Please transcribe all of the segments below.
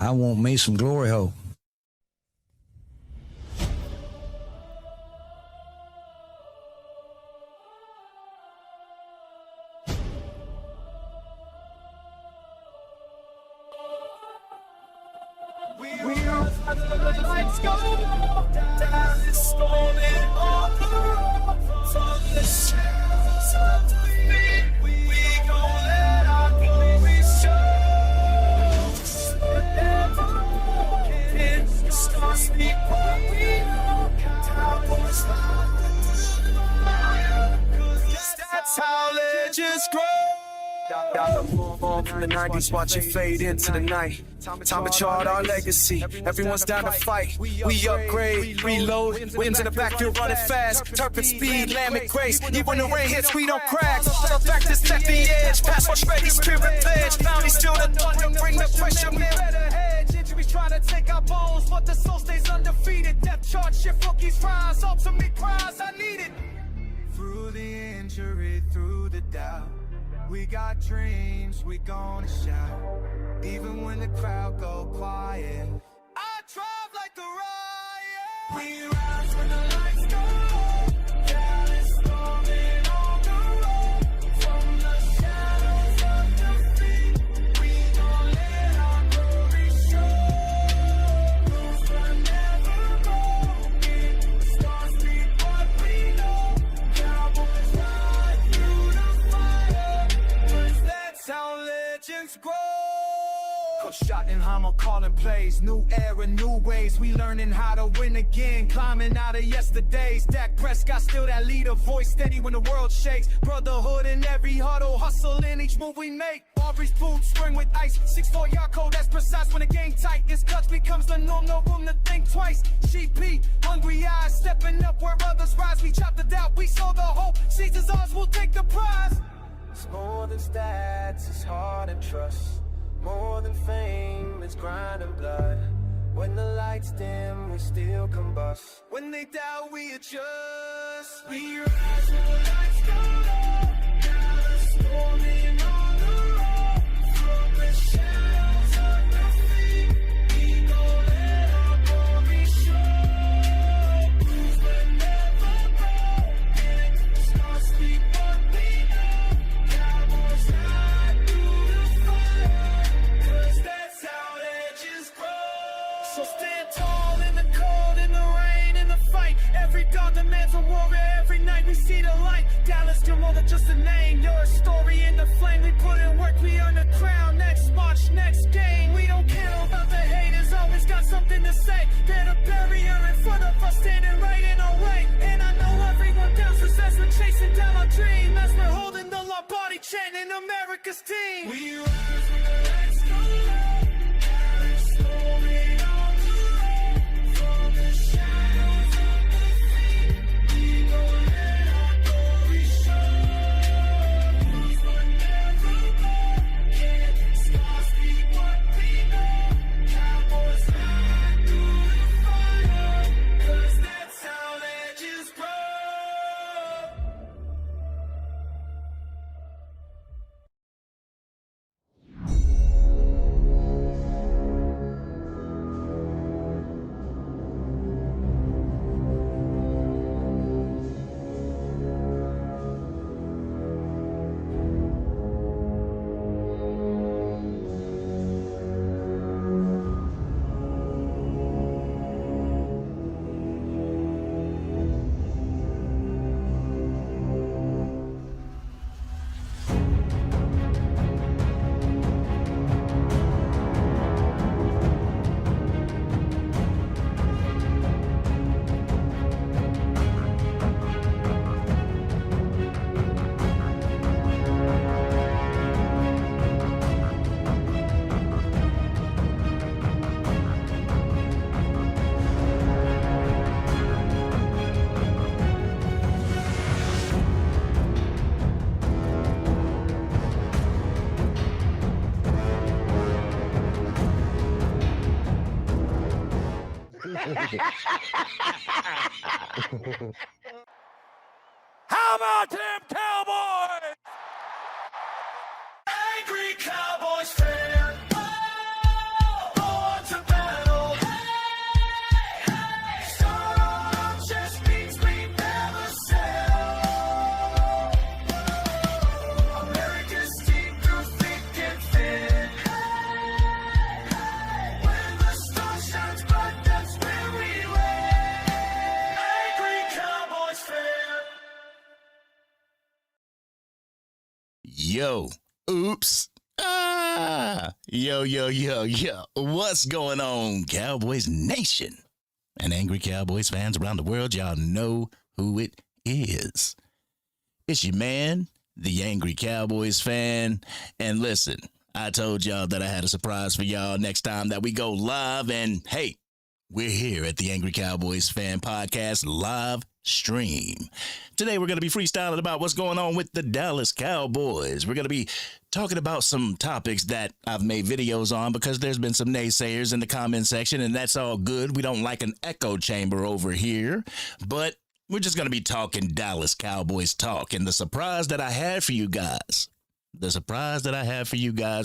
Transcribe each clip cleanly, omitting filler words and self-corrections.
I want me some glory hole. Lights go down, it's storming on the road. From the shadows of the feet, we gon' let our glory show. Forever can stars speak what we know. Cowboys fire, 'cause that's how legends grow. From the 90s, watch it fade into the night. Time to chart our legacy. Everyone's down to fight. We upgrade, reload. Winds in the backfield running fast. Turpin speed, Lambic grace. Even when the rain hits, we don't crack. Back to set the edge. Pass what's ready, spirit pledge. Bounty still the thunder, bring the pressure. Better hedge. Injuries trying to take our bones, but the soul stays undefeated. Depth chart, shift rookies rise. Ultimate prize, I need it. Through the injury, through the doubt. We got dreams, we gonna shout. Even when the crowd go quiet, I drive like a riot. We rise when the lights go low. Dallas storming on the road. From the shadows of defeat, we gon' let our glory show. Rules were never broken. Stars speak what we know. Cowboys ride through the fire. That's how legends grow. Coach Schottenheimer calling plays. New era, new ways. We learning how to win again. Climbing out of yesterday's. Dak Prescott still that leader. Voice steady when the world shakes. Brotherhood in every huddle. Hustle in each move we make. Aubrey's boots spring with ice. 6'4" yard code, that's precise when the game tight. This clutch becomes the norm. No room to think twice. GP, hungry eyes. Stepping up where others rise. We chopped the doubt. We saw the hope. Season's ours. We'll take the prize. It's more than stats, it's heart and trust. More than fame, it's grind and blood. When the lights dim, we still combust. When they doubt, we adjust. We rise when the lights go low. Dallas storming on the road. From the shadows of defeat, we gon' let our glory show. Rules were never broken. Stars speak what we know. Cowboys ride through the fire, 'cause that's how legends grow. So stand tall in the cold, in the rain, in the fight. Every dog demands a warrior. Every night we see the light. Dallas, you're more than just a name. You're a story in the flame. We put in work, we earn the crown. Next march, next game. We don't care about the haters. Always got something to say. They're the barrier in front of us, standing right in our way. And I know everyone doubts us as we're chasing down our dream. As we're holding the law body, chanting America's team. We rise when the lights go low. Dallas storming on the road. From the shadows of defeat, we gon' let our glory show. Rules were never broken. Stars speak what we know. Cowboys ride through the fire, 'cause that's how legends grow. How about them Cowboys? Angry Cowboys fan. Oh, born Yo, oops. Yo. What's going on, Cowboys Nation? And Angry Cowboys fans around the world, y'all know who it is. It's your man, the Angry Cowboys Fan. And listen, I told y'all that I had a surprise for y'all next time that we go live. And hey, we're here at the Angry Cowboys Fan Podcast live stream. Today, we're going to be freestyling about what's going on with the Dallas Cowboys. We're going to be talking about some topics that I've made videos on because there's been some naysayers in the comment section, and that's all good. We don't like an echo chamber over here, but we're just going to be talking Dallas Cowboys talk. And the surprise that I had for you guys,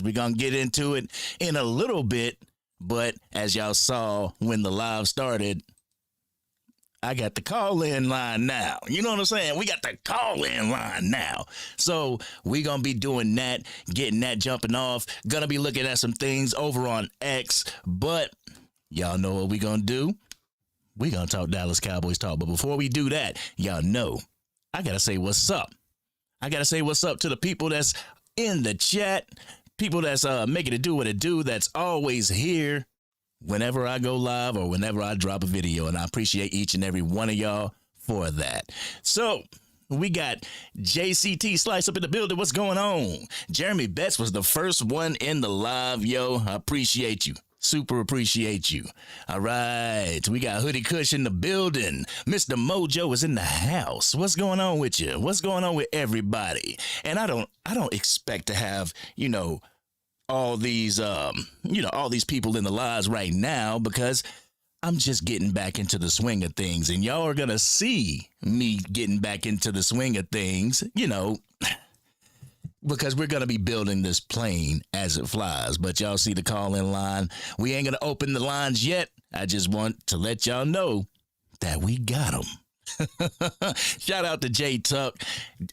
we're going to get into it in a little bit. But as y'all saw when the live started, I got the call-in line now. You know what I'm saying? We got the call-in line now. So we're going to be doing that, getting that jumping off. Going to be looking at some things over on X. But y'all know what we're going to do. We're going to talk Dallas Cowboys talk. But before we do that, y'all know I got to say what's up. I got to say what's up to the people that's in the chat. People that's making it do what it do, that's always here whenever I go live or whenever I drop a video. And I appreciate each and every one of y'all for that. So we got JCT Slice up in the building. What's going on? Jeremy Betts was the first one in the live. Yo, I appreciate you. Super appreciate you. All right. We got Hoodie Kush in the building. Mr. Mojo is in the house. What's going on with you? What's going on with everybody? And I don't expect to have, all these people in the lives right now because I'm just getting back into the swing of things, and y'all are going to see me getting back into the swing of things, because we're going to be building this plane as it flies. But y'all see the call-in line. We ain't going to open the lines yet. I just want to let y'all know that we got them. Shout out to J Tuck,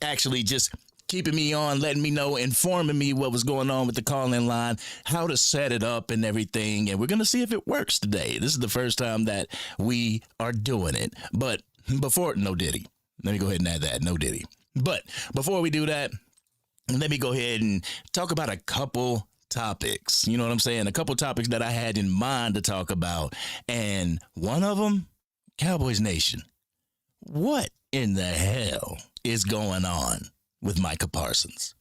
actually just keeping me on, letting me know, informing me what was going on with the call-in line, how to set it up and everything. And we're going to see if it works today. This is the first time that we are doing it. But no Diddy. Let me go ahead and add that, no Diddy. But before we do that, let me go ahead and talk about a couple topics. You know what I'm saying? A couple topics that I had in mind to talk about. And one of them, Cowboys Nation. What in the hell is going on with Micah Parsons?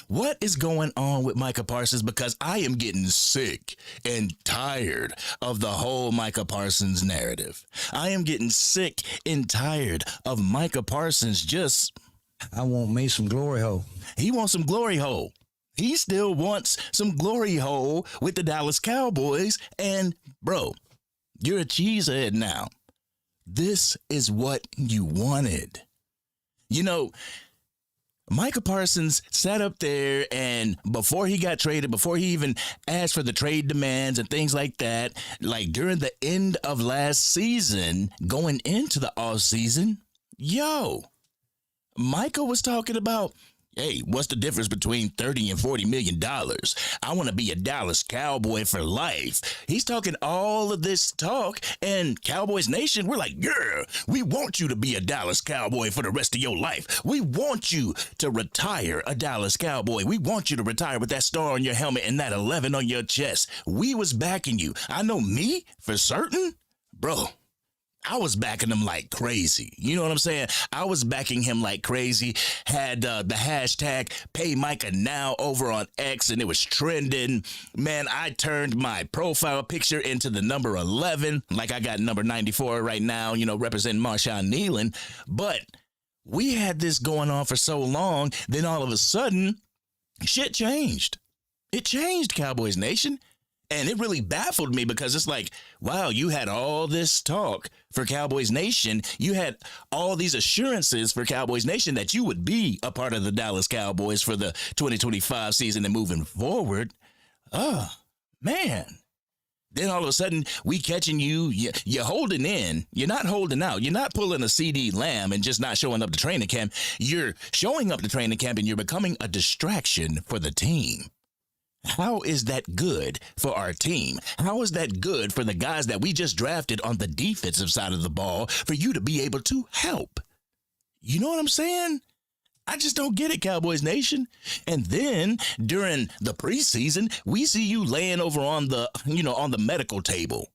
What is going on with Micah Parsons? Because I am getting sick and tired of the whole Micah Parsons narrative. I am getting sick and tired of Micah Parsons just... I want me some glory hole. He wants some glory hole. He still wants some glory hole with the Dallas Cowboys. And, bro, you're a cheesehead now. This is what you wanted. Micah Parsons sat up there, and before he got traded, before he even asked for the trade demands and things like that, like during the end of last season, going into the off season, Micah was talking about, hey, what's the difference between $30 and $40 million? I want to be a Dallas Cowboy for life. He's talking all of this talk, and Cowboys Nation, we're like, yeah, we want you to be a Dallas Cowboy for the rest of your life. We want you to retire a Dallas Cowboy. We want you to retire with that star on your helmet and that 11 on your chest. We was backing you. I know me, for certain, bro. I was backing him like crazy. You know what I'm saying? I was backing him like crazy. Had the hashtag Pay Micah Now over on X, and it was trending. Man, I turned my profile picture into the number 11, like I got number 94 right now, representing Marshawn Nealon. But we had this going on for so long, then all of a sudden, shit changed. It changed, Cowboys Nation. And it really baffled me because it's like, wow, you had all this talk for Cowboys Nation. You had all these assurances for Cowboys Nation that you would be a part of the Dallas Cowboys for the 2025 season and moving forward. Oh, man. Then all of a sudden, we catching you, you're holding in. You're not holding out. You're not pulling a CD Lamb and just not showing up to training camp. You're showing up to training camp and you're becoming a distraction for the team. How is that good for our team? How is that good for the guys that we just drafted on the defensive side of the ball for you to be able to help? You know what I'm saying? I just don't get it, Cowboys Nation. And then during the preseason, we see you laying over on the, on the medical table.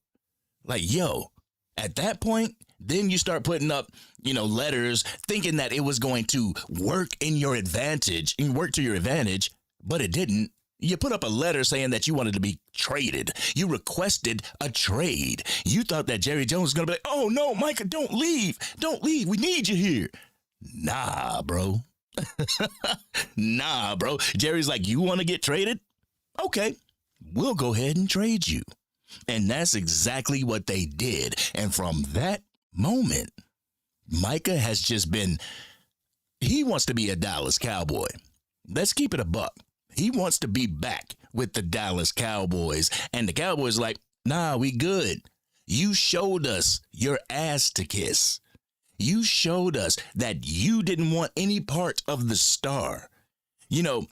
Like, yo, at that point, then you start putting up, letters thinking that it was going to work in your advantage and work to your advantage, but it didn't. You put up a letter saying that you wanted to be traded. You requested a trade. You thought that Jerry Jones was going to be like, oh, no, Micah, don't leave. Don't leave. We need you here. Nah, bro. Nah, bro. Jerry's like, you want to get traded? Okay, we'll go ahead and trade you. And that's exactly what they did. And from that moment, Micah has just been, he wants to be a Dallas Cowboy. Let's keep it a buck. He wants to be back with the Dallas Cowboys. And the Cowboys like, nah, we good. You showed us your ass to kiss. You showed us that you didn't want any part of the star. You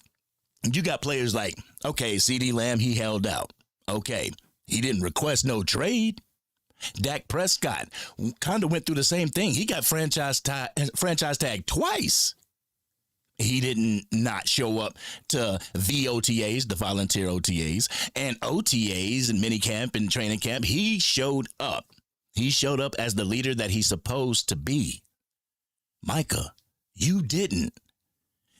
got players like, okay, CeeDee Lamb, he held out. Okay, he didn't request no trade. Dak Prescott kind of went through the same thing. He got franchise tag twice. He didn't not show up to VOTAs, the volunteer OTAs, and OTAs and minicamp and training camp. He showed up. He showed up as the leader that he's supposed to be. Micah, you didn't.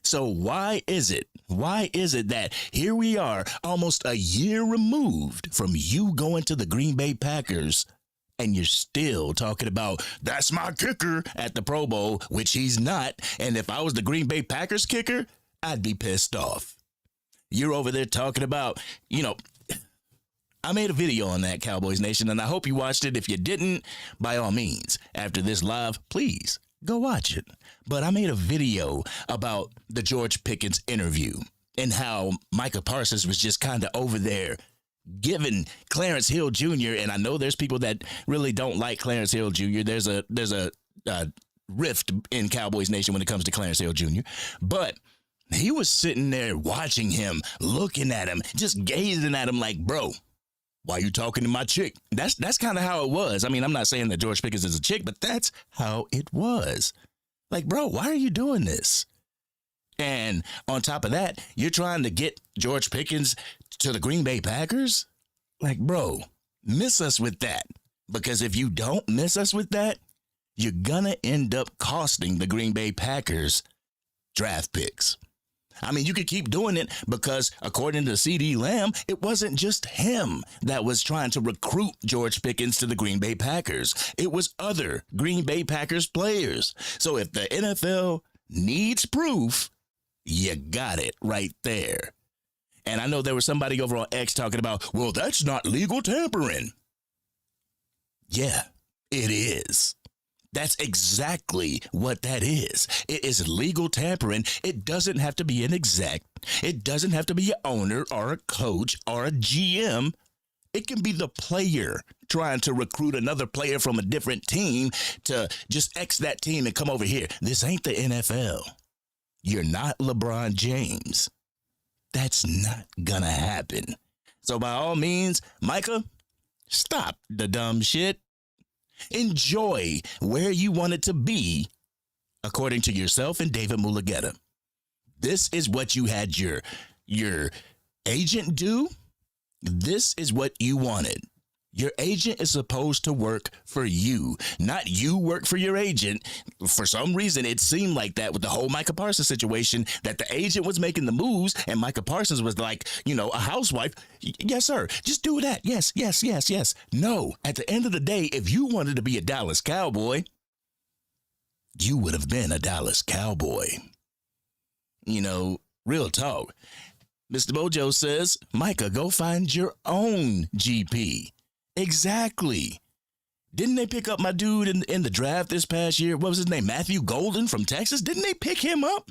So why is it that here we are almost a year removed from you going to the Green Bay Packers and you're still talking about, that's my kicker at the Pro Bowl, which he's not. And if I was the Green Bay Packers kicker, I'd be pissed off. You're over there talking about, I made a video on that, Cowboys Nation, and I hope you watched it. If you didn't, by all means, after this live, please go watch it. But I made a video about the George Pickens interview and how Micah Parsons was just kind of over there giving Clarence Hill Jr., and I know there's people that really don't like Clarence Hill Jr. There's a rift in Cowboys Nation when it comes to Clarence Hill Jr., but he was sitting there watching him, looking at him, just gazing at him like, bro, why you talking to my chick? That's kind of how it was. I mean, I'm not saying that George Pickens is a chick, but that's how it was. Like, bro, why are you doing this? And on top of that, you're trying to get George Pickens to the Green Bay Packers? Like, bro, miss us with that. Because if you don't miss us with that, you're going to end up costing the Green Bay Packers draft picks. I mean, you could keep doing it because according to CeeDee Lamb, it wasn't just him that was trying to recruit George Pickens to the Green Bay Packers. It was other Green Bay Packers players. So if the NFL needs proof, you got it right there. And I know there was somebody over on X talking about, well, that's not legal tampering. Yeah, it is. That's exactly what that is. It is legal tampering. It doesn't have to be an exec. It doesn't have to be an owner or a coach or a GM. It can be the player trying to recruit another player from a different team to just X that team and come over here. This ain't the NFL. You're not LeBron James. That's not gonna happen. So by all means, Micah, stop the dumb shit. Enjoy where you want it to be, according to yourself and David Mulugeta. This is what you had your agent do. This is what you wanted. Your agent is supposed to work for you, not you work for your agent. For some reason, it seemed like that with the whole Micah Parsons situation, that the agent was making the moves and Micah Parsons was like, a housewife. Yes, sir. Just do that. Yes, yes, yes, yes. No, at the end of the day, if you wanted to be a Dallas Cowboy, you would have been a Dallas Cowboy. Real talk. Mr. Mojo says, Micah, go find your own GP. Exactly. Didn't they pick up my dude in the draft this past year? What was his name? Matthew Golden from Texas? Didn't they pick him up?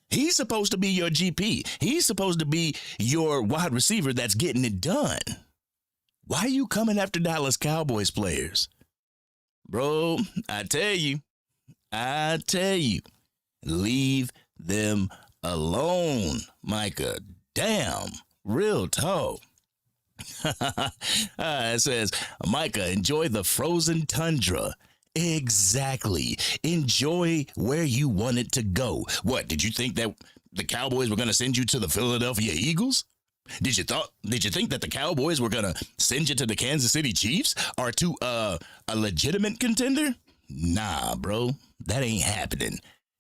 He's supposed to be your GP. He's supposed to be your wide receiver that's getting it done. Why are you coming after Dallas Cowboys players? Bro, I tell you, leave them alone, Micah. Damn, real talk. It says, Micah, enjoy the frozen tundra Exactly. Enjoy where you want it to go. What, did you think that the Cowboys were going to send you to the Philadelphia Eagles? Did you think that the Cowboys were going to send you to the Kansas City Chiefs or to a legitimate contender? Nah, bro, that ain't happening.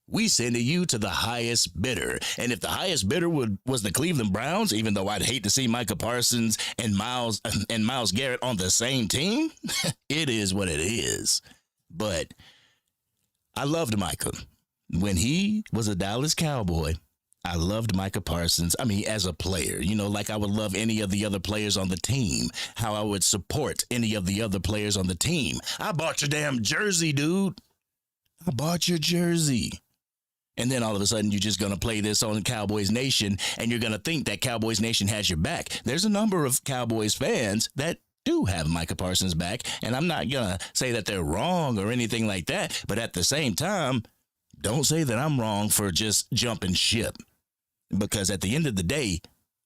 We sending you to the highest bidder. And if the highest bidder was the Cleveland Browns, even though I'd hate to see Micah Parsons and Myles Garrett on the same team, it is what it is. But I loved Micah. When he was a Dallas Cowboy, I loved Micah Parsons. I mean, as a player, like I would love any of the other players on the team, how I would support any of the other players on the team. I bought your damn jersey, dude. I bought your jersey. And then all of a sudden, you're just going to play this on Cowboys Nation, and you're going to think that Cowboys Nation has your back. There's a number of Cowboys fans that do have Micah Parsons back, and I'm not going to say that they're wrong or anything like that, but at the same time, don't say that I'm wrong for just jumping ship. Because at the end of the day,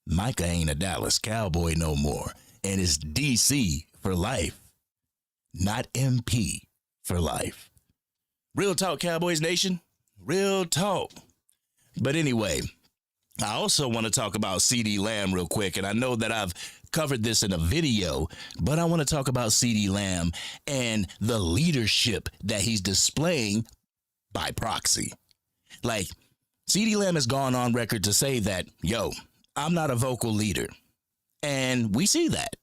Micah ain't a Dallas Cowboy no more. And it's DC for life, not MP for life. Real talk, Cowboys Nation. Real talk. But anyway, I also want to talk about CeeDee Lamb real quick. And I know that I've covered this in a video, but I want to talk about CeeDee Lamb and the leadership that he's displaying by proxy. Like, CeeDee Lamb has gone on record to say that, I'm not a vocal leader. And we see that.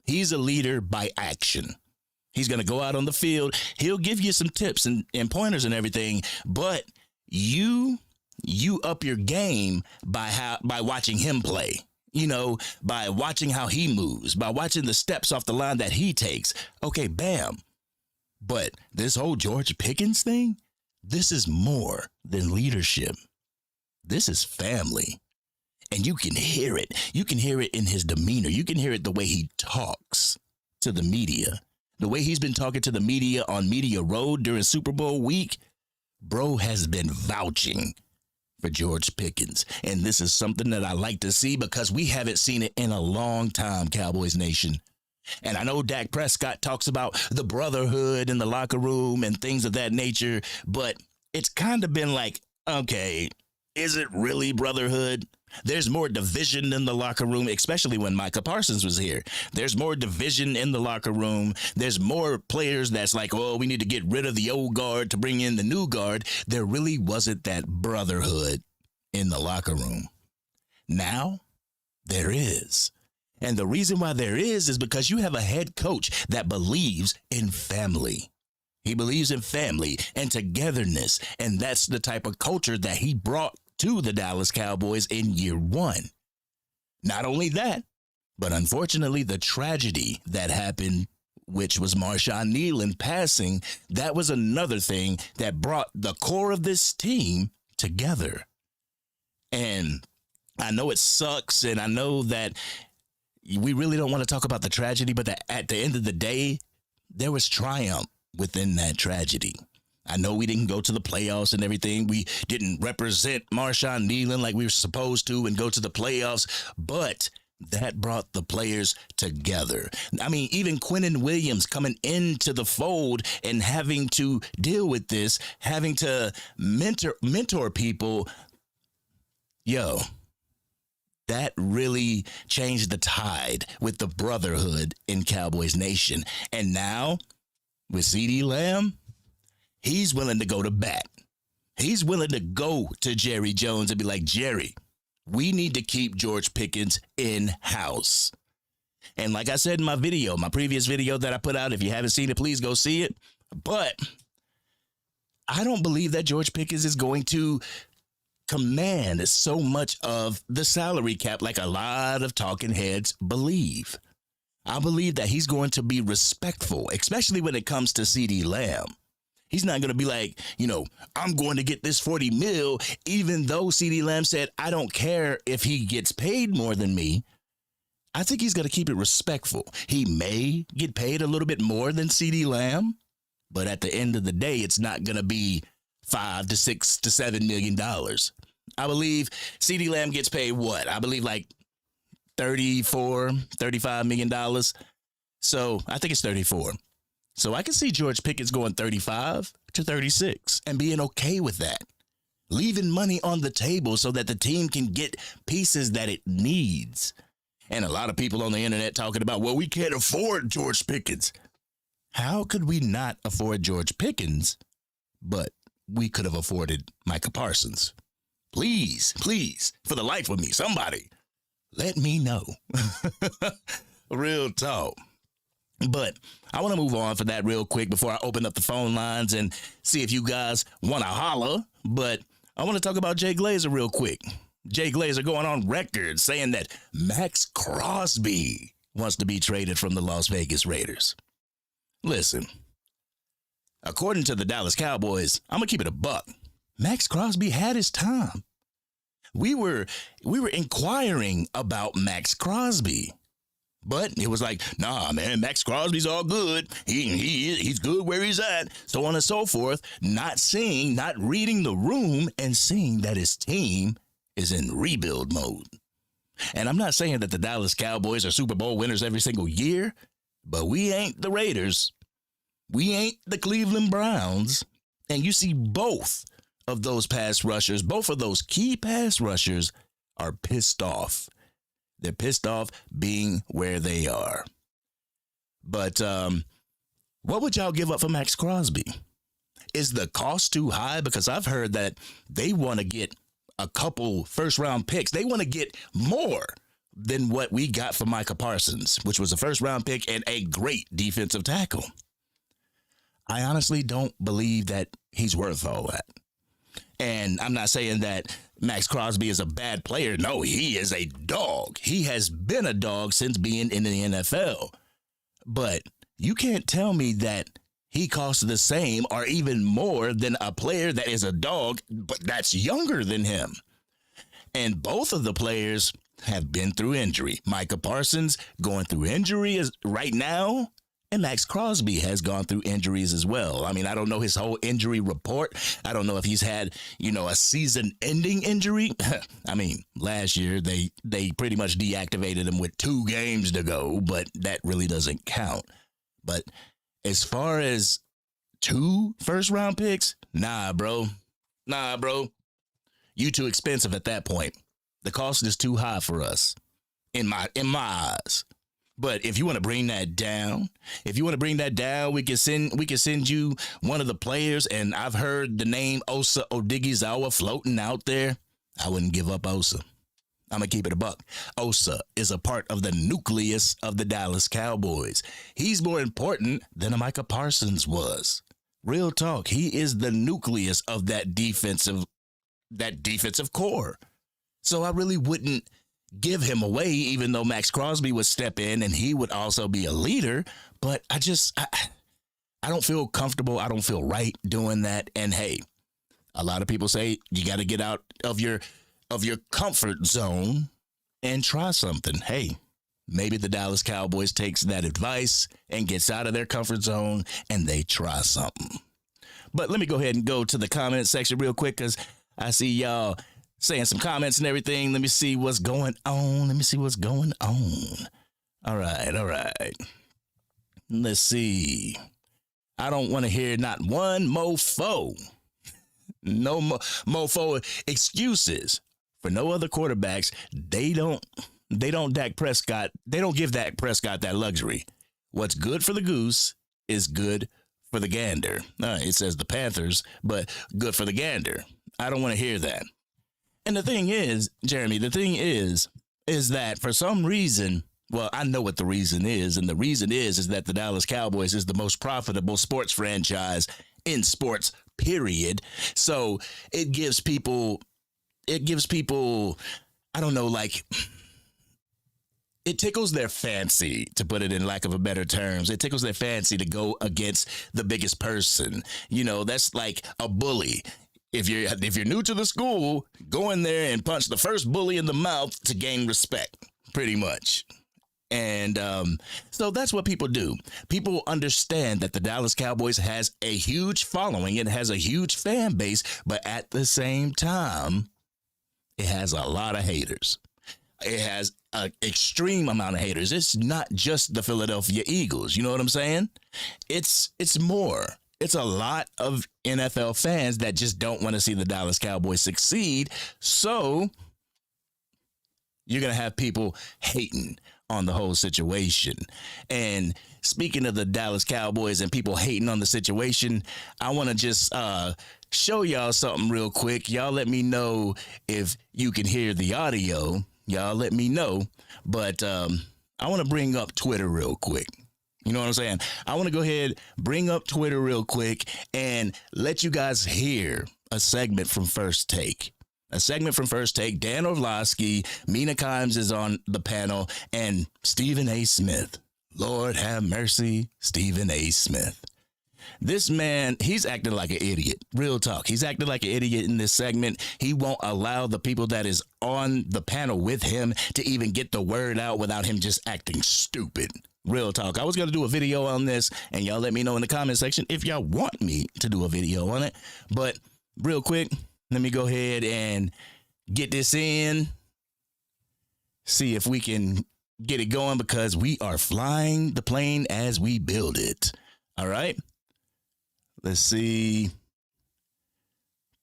He's a leader by action. He's going to go out on the field. He'll give you some tips and pointers and everything, but you up your game by watching him play, by watching how he moves, by watching the steps off the line that he takes. Okay, bam. But this whole George Pickens thing, this is more than leadership. This is family. And you can hear it. You can hear it in his demeanor. You can hear it the way he talks to the media. The way he's been talking to the media on Media Road during Super Bowl week. Bro has been vouching for George Pickens. And this is something that I like to see because we haven't seen it in a long time, Cowboys Nation. And I know Dak Prescott talks about the brotherhood in the locker room and things of that nature, but it's kind of been like, okay, is it really brotherhood? There's more division in the locker room, especially when Micah Parsons was here. There's more division in the locker room. There's more players that's like, oh, we need to get rid of the old guard to bring in the new guard. There really wasn't that brotherhood in the locker room. Now, there is. And the reason why there is because you have a head coach that believes in family. He believes in family and togetherness, and that's the type of culture that he brought to the Dallas Cowboys in year one. Not only that, but unfortunately the tragedy that happened, which was Marshawn Nealon passing, that was another thing that brought the core of this team together. And I know it sucks, and I know that we really don't want to talk about the tragedy, but at the end of the day, there was triumph within that tragedy. I know we didn't go to the playoffs and everything. We didn't represent Marshawn Nealon like we were supposed to and go to the playoffs, but that brought the players together. I mean, even Quinnen Williams coming into the fold and having to deal with this, having to mentor people. That really changed the tide with the brotherhood in Cowboys Nation. And now with CeeDee Lamb, he's willing to go to bat. He's willing to go to Jerry Jones and be like, Jerry, we need to keep George Pickens in-house. And like I said in my previous video that I put out, if you haven't seen it, please go see it. But I don't believe that George Pickens is going to command so much of the salary cap like a lot of talking heads believe. I believe that he's going to be respectful, especially when it comes to CeeDee Lamb. He's not going to be like, I'm going to get this $40 million, even though CeeDee Lamb said, I don't care if he gets paid more than me. I think he's going to keep it respectful. He may get paid a little bit more than CeeDee Lamb, but at the end of the day, it's not going to be $5 to $6 to $7 million. I believe CeeDee Lamb gets paid what? I believe like $34, $35 million. So I think it's 34. So I can see George Pickens going 35 to 36 and being okay with that. Leaving money on the table so that the team can get pieces that it needs. And a lot of people on the internet talking about, well, we can't afford George Pickens. How could we not afford George Pickens, but we could have afforded Micah Parsons? Please, for the life of me, somebody, let me know. Real talk. But I want to move on for that real quick before I open up the phone lines and see if you guys want to holler. But I want to talk about Jay Glazer real quick. Jay Glazer going on record saying that Max Crosby wants to be traded from the Las Vegas Raiders. Listen, according to the Dallas Cowboys, I'm going to keep it a buck. Max Crosby had his time. We were inquiring about Max Crosby. But it was like, nah, man, Max Crosby's all good. He's good where he's at, so on and so forth. Not reading the room and seeing that his team is in rebuild mode. And I'm not saying that the Dallas Cowboys are Super Bowl winners every single year, but we ain't the Raiders. We ain't the Cleveland Browns. And you see both of those pass rushers, both of those key pass rushers are pissed off. They're pissed off being where they are. But what would y'all give up for Max Crosby? Is the cost too high? Because I've heard that they want to get a couple first-round picks. They want to get more than what we got for Micah Parsons, which was a first-round pick and a great defensive tackle. I honestly don't believe that he's worth all that. And I'm not saying that Max Crosby is a bad player. No, he is a dog. He has been a dog since being in the NFL. But you can't tell me that he costs the same or even more than a player that is a dog, but that's younger than him. And both of the players have been through injury. Micah Parsons going through injury right now, and Max Crosby has gone through injuries as well. I mean, I don't know his whole injury report. I don't know if he's had, a season-ending injury. I mean, last year they pretty much deactivated him with 2 games to go, but that really doesn't count. But as far as 2 first-round picks, nah, bro. You too expensive at that point. The cost is too high for us, in my eyes. But if you want to bring that down, we can send you one of the players. And I've heard the name Osa Odighizuwa floating out there. I wouldn't give up Osa. I'm going to keep it a buck. Osa is a part of the nucleus of the Dallas Cowboys. He's more important than a Micah Parsons was. Real talk. He is the nucleus of that defensive core. So I really wouldn't give him away, even though Max Crosby would step in and he would also be a leader. But I don't feel comfortable. I don't feel right doing that. And hey, a lot of people say you got to get out of your comfort zone and try something. Hey, maybe the Dallas Cowboys takes that advice and gets out of their comfort zone and they try something. But let me go ahead and go to the comment section real quick, because I see y'all saying some comments and everything. Let me see what's going on. All right. Let's see. I don't want to hear not one mofo. No mofo excuses for no other quarterbacks. They don't Dak Prescott. They don't give Dak Prescott that luxury. What's good for the goose is good for the gander. It says the Panthers, but good for the gander. I don't want to hear that. And the thing is, Jeremy, is that for some reason, well, I know what the reason is, and the reason is that the Dallas Cowboys is the most profitable sports franchise in sports, period. So it gives people, I don't know, like, it tickles their fancy, to put it in lack of a better terms. It tickles their fancy to go against the biggest person. That's like a bully. If you're new to the school, go in there and punch the first bully in the mouth to gain respect, pretty much. And so that's what people do. People understand that the Dallas Cowboys has a huge following. It has a huge fan base, but at the same time, it has a lot of haters. it has an extreme amount of haters. It's not just the Philadelphia Eagles. You know what I'm saying? It's more. It's a lot of NFL fans that just don't want to see the Dallas Cowboys succeed. So you're going to have people hating on the whole situation. And speaking of the Dallas Cowboys and people hating on the situation, I want to just show y'all something real quick. Y'all let me know if you can hear the audio. Y'all let me know. But I want to bring up Twitter real quick. You know what I'm saying? I want to go ahead, bring up Twitter real quick and let you guys hear a segment from First Take. A segment from First Take. Dan Orlovsky, Mina Kimes is on the panel, and Stephen A. Smith. Lord have mercy, Stephen A. Smith. This man, he's acting like an idiot. Real talk. He's acting like an idiot in this segment. He won't allow the people that is on the panel with him to even get the word out without him just acting stupid. Real talk. I was going to do a video on this, and y'all let me know in the comment section if y'all want me to do a video on it. But real quick, let me go ahead and get this in. See if we can get it going, because we are flying the plane as we build it. All right. Let's see.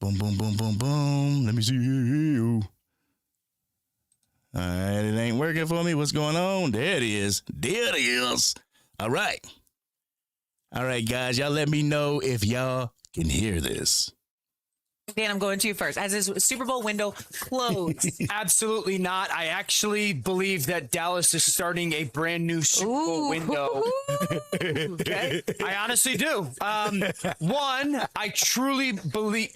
Boom, boom, boom, boom, boom. Let me see you. All right, it ain't working for me. What's going on? There it is. There it is. All right. All right, guys. Y'all let me know if y'all can hear this. Dan, I'm going to you first. As his Super Bowl window closed. Absolutely not. I actually believe that Dallas is starting a brand new Super Bowl window. Okay? I honestly do. One, I truly believe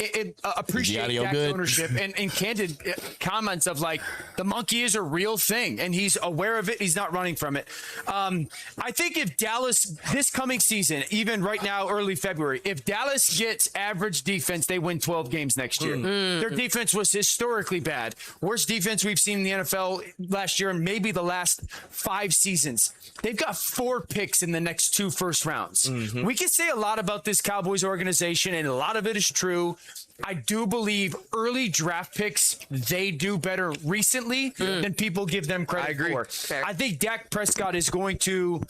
appreciate Dak's ownership and candid comments of like, the monkey is a real thing and he's aware of it. He's not running from it. I think if Dallas this coming season, even right now, early February, if Dallas gets average defense, they win 12 games next year. Their defense was historically bad. Worst defense we've seen in the NFL last year and maybe the last 5 seasons. They've got 4 picks in the next 2 first rounds. We can say a lot about this Cowboys organization, and a lot of it is true. I do believe early draft picks, they do better recently than people give them credit for. Fair. I think Dak Prescott is going to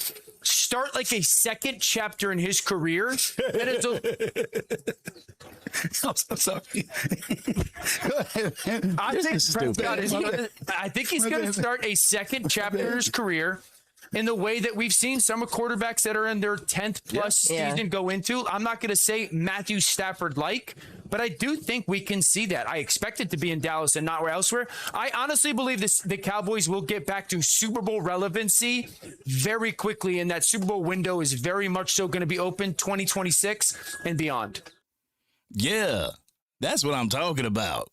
start like a second chapter in his career. That is I'm so sorry. I think he's going to start a second chapter in his career in the way that we've seen some quarterbacks that are in their 10th plus season go into. I'm not going to say Matthew Stafford-like, but I do think we can see that. I expect it to be in Dallas and not elsewhere. I honestly believe the Cowboys will get back to Super Bowl relevancy very quickly, and that Super Bowl window is very much so going to be open 2026 and beyond. Yeah, that's what I'm talking about.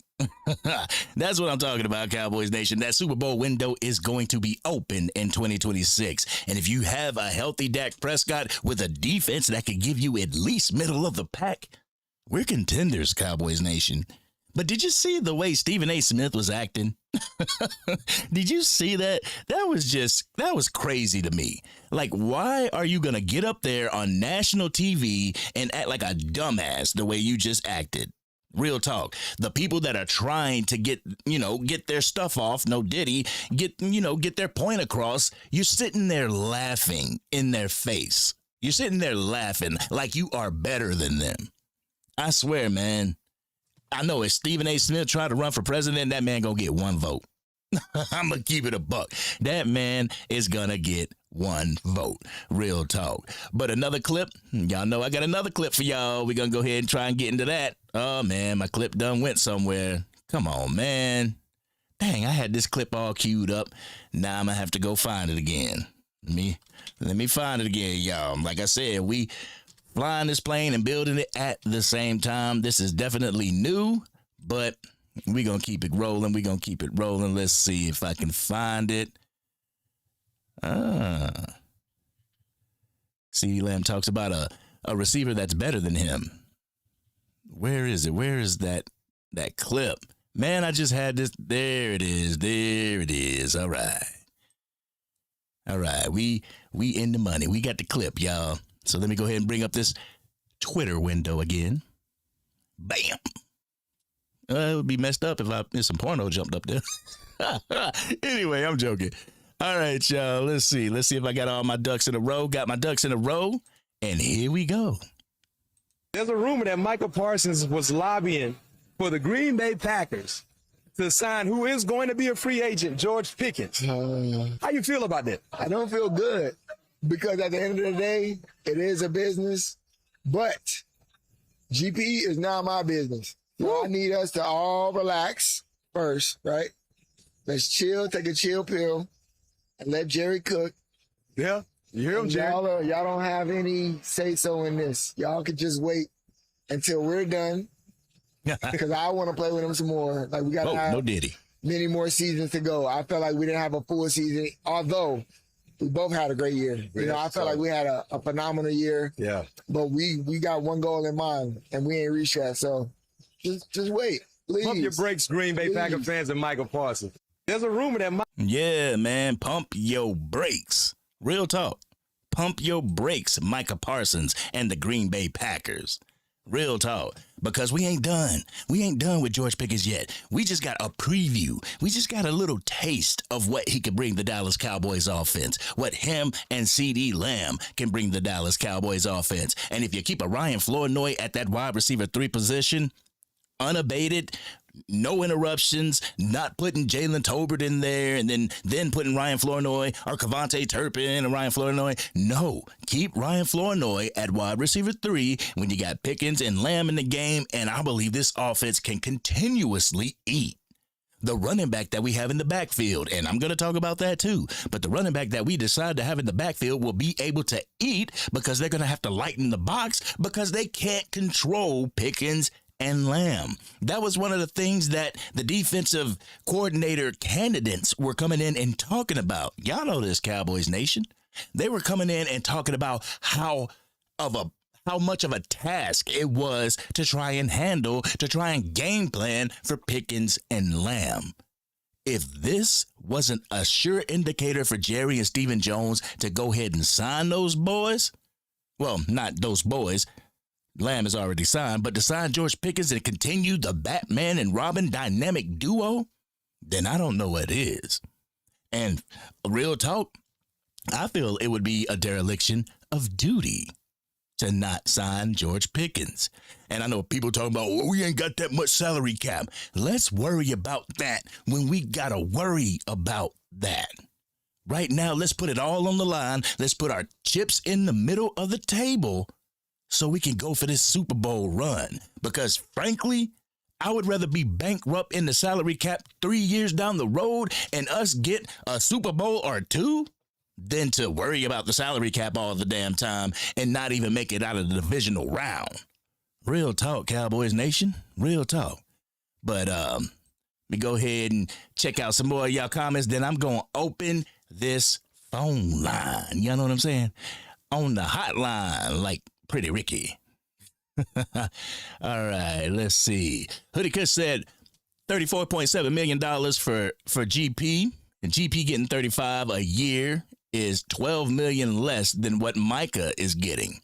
That's what I'm talking about, Cowboys Nation. That Super Bowl window is going to be open in 2026. And if you have a healthy Dak Prescott with a defense that could give you at least middle of the pack, we're contenders, Cowboys Nation. But did you see the way Stephen A. Smith was acting? Did you see that? That was crazy to me. Like, why are you going to get up there on national TV and act like a dumbass the way you just acted? Real talk. The people that are trying to get their stuff off, no diddy, get their point across, you're sitting there laughing in their face. You're sitting there laughing like you are better than them. I swear, man. I know if Stephen A. Smith tried to run for president, that man gonna get 1 vote. I'm gonna keep it a buck. That man is gonna get 1 vote. Real talk. But another clip, y'all know I got another clip for y'all. We're gonna go ahead and try and get into that. Oh man, my clip done went somewhere. Come on, man. Dang, I had this clip all queued up. Now I'm gonna have to go find it again. Let me find it again, y'all. Like I said, we flying this plane and building it at the same time. This is definitely new, but we're going to keep it rolling. We're going to keep it rolling. Let's see if I can find it. CeeDee Lamb talks about a receiver that's better than him. Where is it? Where is that clip? Man, I just had this. There it is. There it is. All right. All right. We in the money. We got the clip, y'all. So let me go ahead and bring up this Twitter window again. Bam. It would be messed up if some porno jumped up there. Anyway, I'm joking. All right, y'all. Let's see. Let's see if I got all my ducks in a row. Got my ducks in a row. And here we go. There's a rumor that Michael Parsons was lobbying for the Green Bay Packers to sign who is going to be a free agent, George Pickens. How you feel about that? I don't feel good because at the end of the day, it is a business, but GP is not my business. So I need us to all relax first, right? Let's chill, take a chill pill, and let Jerry cook. Yeah, you hear him, Jerry? Y'all don't have any say-so in this. Y'all could just wait until we're done because I want to play with him some more. Like, we got to have no diddy. many more seasons to go. I felt like we didn't have a full season, although we both had a great year. You know, I felt like we had a phenomenal year. Yeah. But we got one goal in mind, and we ain't reached that. So just wait, please. Pump your brakes, Green Bay Packer fans and Michael Parsons. There's a rumor that Yeah, man. Pump your brakes. Real talk. Pump your brakes, Micah Parsons and the Green Bay Packers. Real talk. Because we ain't done. We ain't done with George Pickens yet. We just got a preview. We just got a little taste of what he could bring the Dallas Cowboys offense. What him and CeeDee Lamb can bring the Dallas Cowboys offense. And if you keep a Ryan Flournoy at that wide receiver 3 position, unabated, no interruptions, not putting Jalen Tolbert in there and then putting Ryan Flournoy or Kevontae Turpin and Ryan Flournoy. No, keep Ryan Flournoy at wide receiver 3 when you got Pickens and Lamb in the game, and I believe this offense can continuously eat the running back that we have in the backfield. And I'm going to talk about that too. But the running back that we decide to have in the backfield will be able to eat because they're going to have to lighten the box because they can't control Pickens and Lamb. That was one of the things that the defensive coordinator candidates were coming in and talking about. Y'all know this, Cowboys Nation. They were coming in and talking about how much of a task it was to try and game plan for Pickens and Lamb. If this wasn't a sure indicator for Jerry and Stephen Jones to go ahead and sign those boys, well, not those boys, Lamb is already signed, but to sign George Pickens and continue the Batman and Robin dynamic duo, then I don't know what is. And real talk, I feel it would be a dereliction of duty to not sign George Pickens. And I know people talking about, well, we ain't got that much salary cap. Let's worry about that when we got to worry about that. Right now, let's put it all on the line. Let's put our chips in the middle of the table so we can go for this Super Bowl run. Because frankly, I would rather be bankrupt in the salary cap 3 years down the road and us get a Super Bowl or 2 than to worry about the salary cap all the damn time and not even make it out of the divisional round. Real talk, Cowboys Nation. Real talk. But we go ahead and check out some more of y'all comments. Then I'm going to open this phone line. You know what I'm saying? On the hotline, like Pretty Ricky. All right, let's see. Hoodie Kush said $34.7 million for GP. And GP getting 35 a year is $12 million less than what Micah is getting.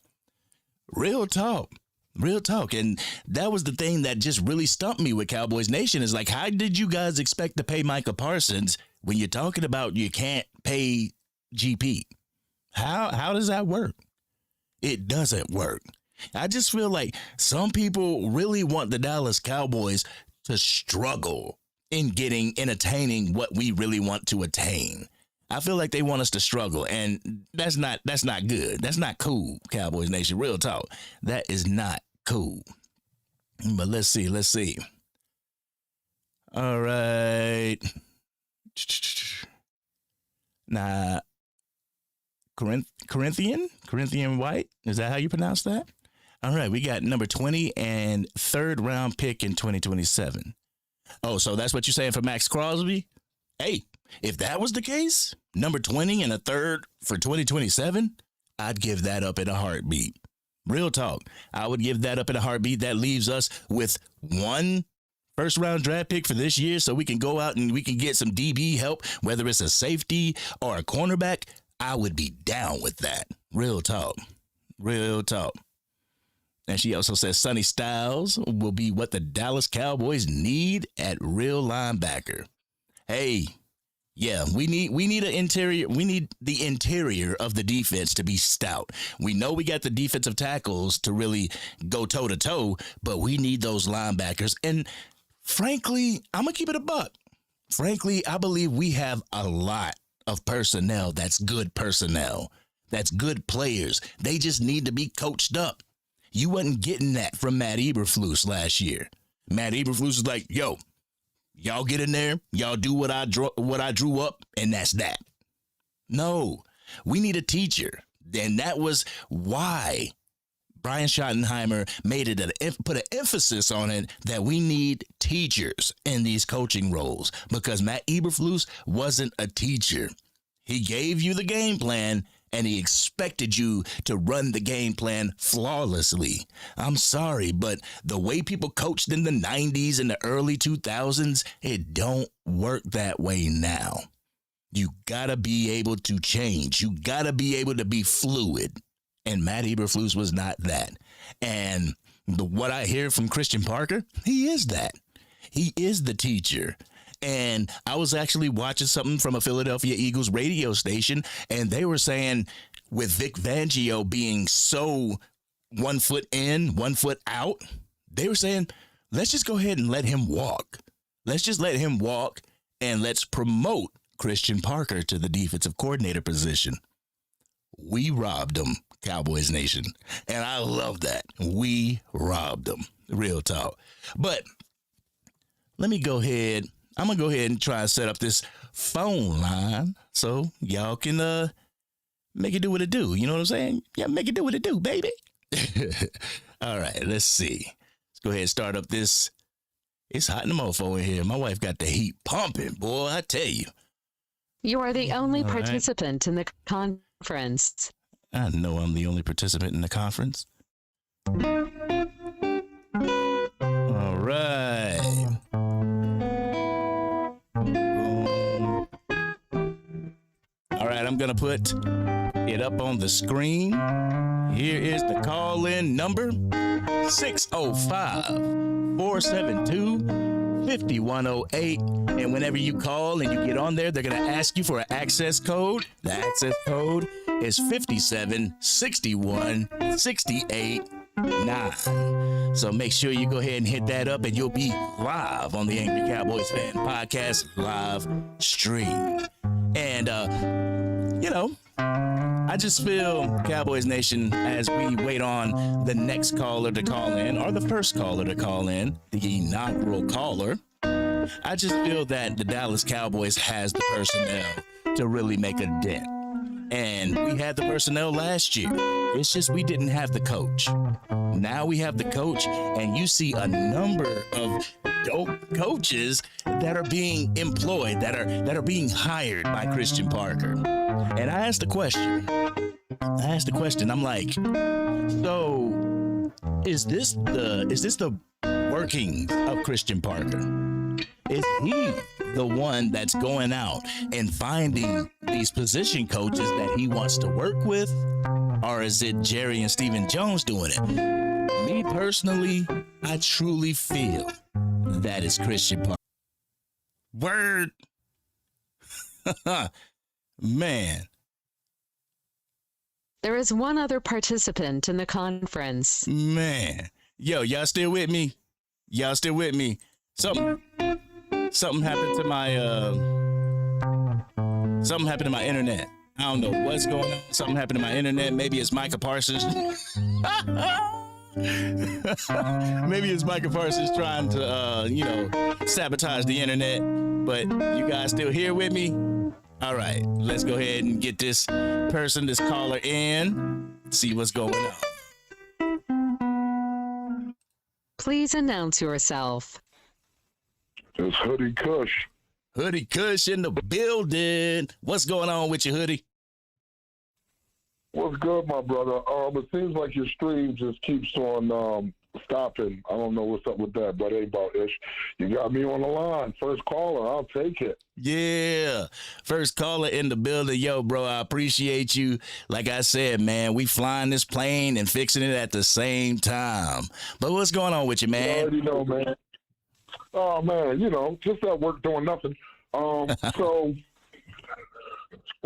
Real talk. Real talk. And that was the thing that just really stumped me with Cowboys Nation is like, how did you guys expect to pay Micah Parsons when you're talking about you can't pay GP? How does that work? It doesn't work. I just feel like some people really want the Dallas Cowboys to struggle in entertaining what we really want to attain. I feel like they want us to struggle, and that's not good. That's not cool, Cowboys Nation. Real talk. That is not cool. But let's see. All right. Now, Corinthian White, is that how you pronounce that? All right, we got number 20 and 3rd round pick in 2027. Oh, so that's what you're saying for Max Crosby? Hey, if that was the case, number 20 and a 3rd for 2027, I'd give that up in a heartbeat. Real talk. I would give that up in a heartbeat. That leaves us with 1 first round draft pick for this year so we can go out and we can get some DB help, whether it's a safety or a cornerback. I would be down with that. Real talk. Real talk. And she also says Sonny Styles will be what the Dallas Cowboys need at real linebacker. Hey, yeah, we need an interior. We need the interior of the defense to be stout. We know we got the defensive tackles to really go toe to toe, but we need those linebackers. And frankly, I'm going to keep it a buck. Frankly, I believe we have a lot of personnel that's good personnel. That's good players. They just need to be coached up. You wasn't getting that from Matt Eberflus last year. Matt Eberflus is like, yo, y'all get in there, y'all do what I drew up, and that's that. No, we need a teacher. And that was why Brian Schottenheimer put an emphasis on it, that we need teachers in these coaching roles, because Matt Eberflus wasn't a teacher. He gave you the game plan, and he expected you to run the game plan flawlessly. I'm sorry, but the way people coached in the 90s and the early 2000s, it don't work that way now. You gotta be able to change. You gotta be able to be fluid. And Matt Eberflus was not that. And what I hear from Christian Parker, he is that. He is the teacher. And I was actually watching something from a Philadelphia Eagles radio station, and they were saying with Vic Fangio being so 1 foot in, 1 foot out, they were saying, let's just go ahead and let him walk. Let's just let him walk, and let's promote Christian Parker to the defensive coordinator position. We robbed him, Cowboys Nation. And I love that. We robbed him. Real talk. But let me go ahead. I'm going to go ahead and try and set up this phone line so y'all can make it do what it do. You know what I'm saying? Yeah, make it do what it do, baby. All right, let's see. Let's go ahead and start up this. It's hot in the mofo in here. My wife got the heat pumping, boy, I tell you. You are the only participant in the conference. I know I'm the only participant in the conference. All right. All right, I'm going to put it up on the screen. Here is the call-in number, 605-472-5108. And whenever you call and you get on there, they're going to ask you for an access code. The access code is 5768168. So make sure you go ahead and hit that up, and you'll be live on the Angry Cowboys Fan Podcast live stream. And, I just feel, Cowboys Nation, as we wait on the next caller to call in, or the first caller to call in, the inaugural caller, I just feel that the Dallas Cowboys has the personnel to really make a dent. And we had the personnel last year. It's just we didn't have the coach. Now we have the coach, and you see a number of dope coaches that are being employed, that are being hired by Christian Parker. And I asked the question. I'm like, so is this the workings of Christian Parker? Is he the one that's going out and finding these position coaches that he wants to work with? Or is it Jerry and Stephen Jones doing it? Me personally, I truly feel that is Christian Parker. Word. Man. There is one other participant in the conference. Man. Yo, y'all still with me? Something happened to my internet. I don't know what's going on. Something happened to my internet. Maybe it's Micah Parsons. Maybe it's Micah Parsons trying to sabotage the internet. But you guys still here with me? All right, let's go ahead and get this caller in, see what's going on. Please announce yourself. It's Hoodie Kush. Hoodie Kush in the building. What's going on with you, Hoodie? What's good, my brother? It seems like your stream just keeps on Stop him. I don't know what's up with that, but hey, about Ish, you got me on the line. First caller, I'll take it. Yeah. First caller in the building. Yo, bro, I appreciate you. Like I said, man, we flying this plane and fixing it at the same time. But what's going on with you, man? You already know, man. Oh, man, just at work doing nothing. So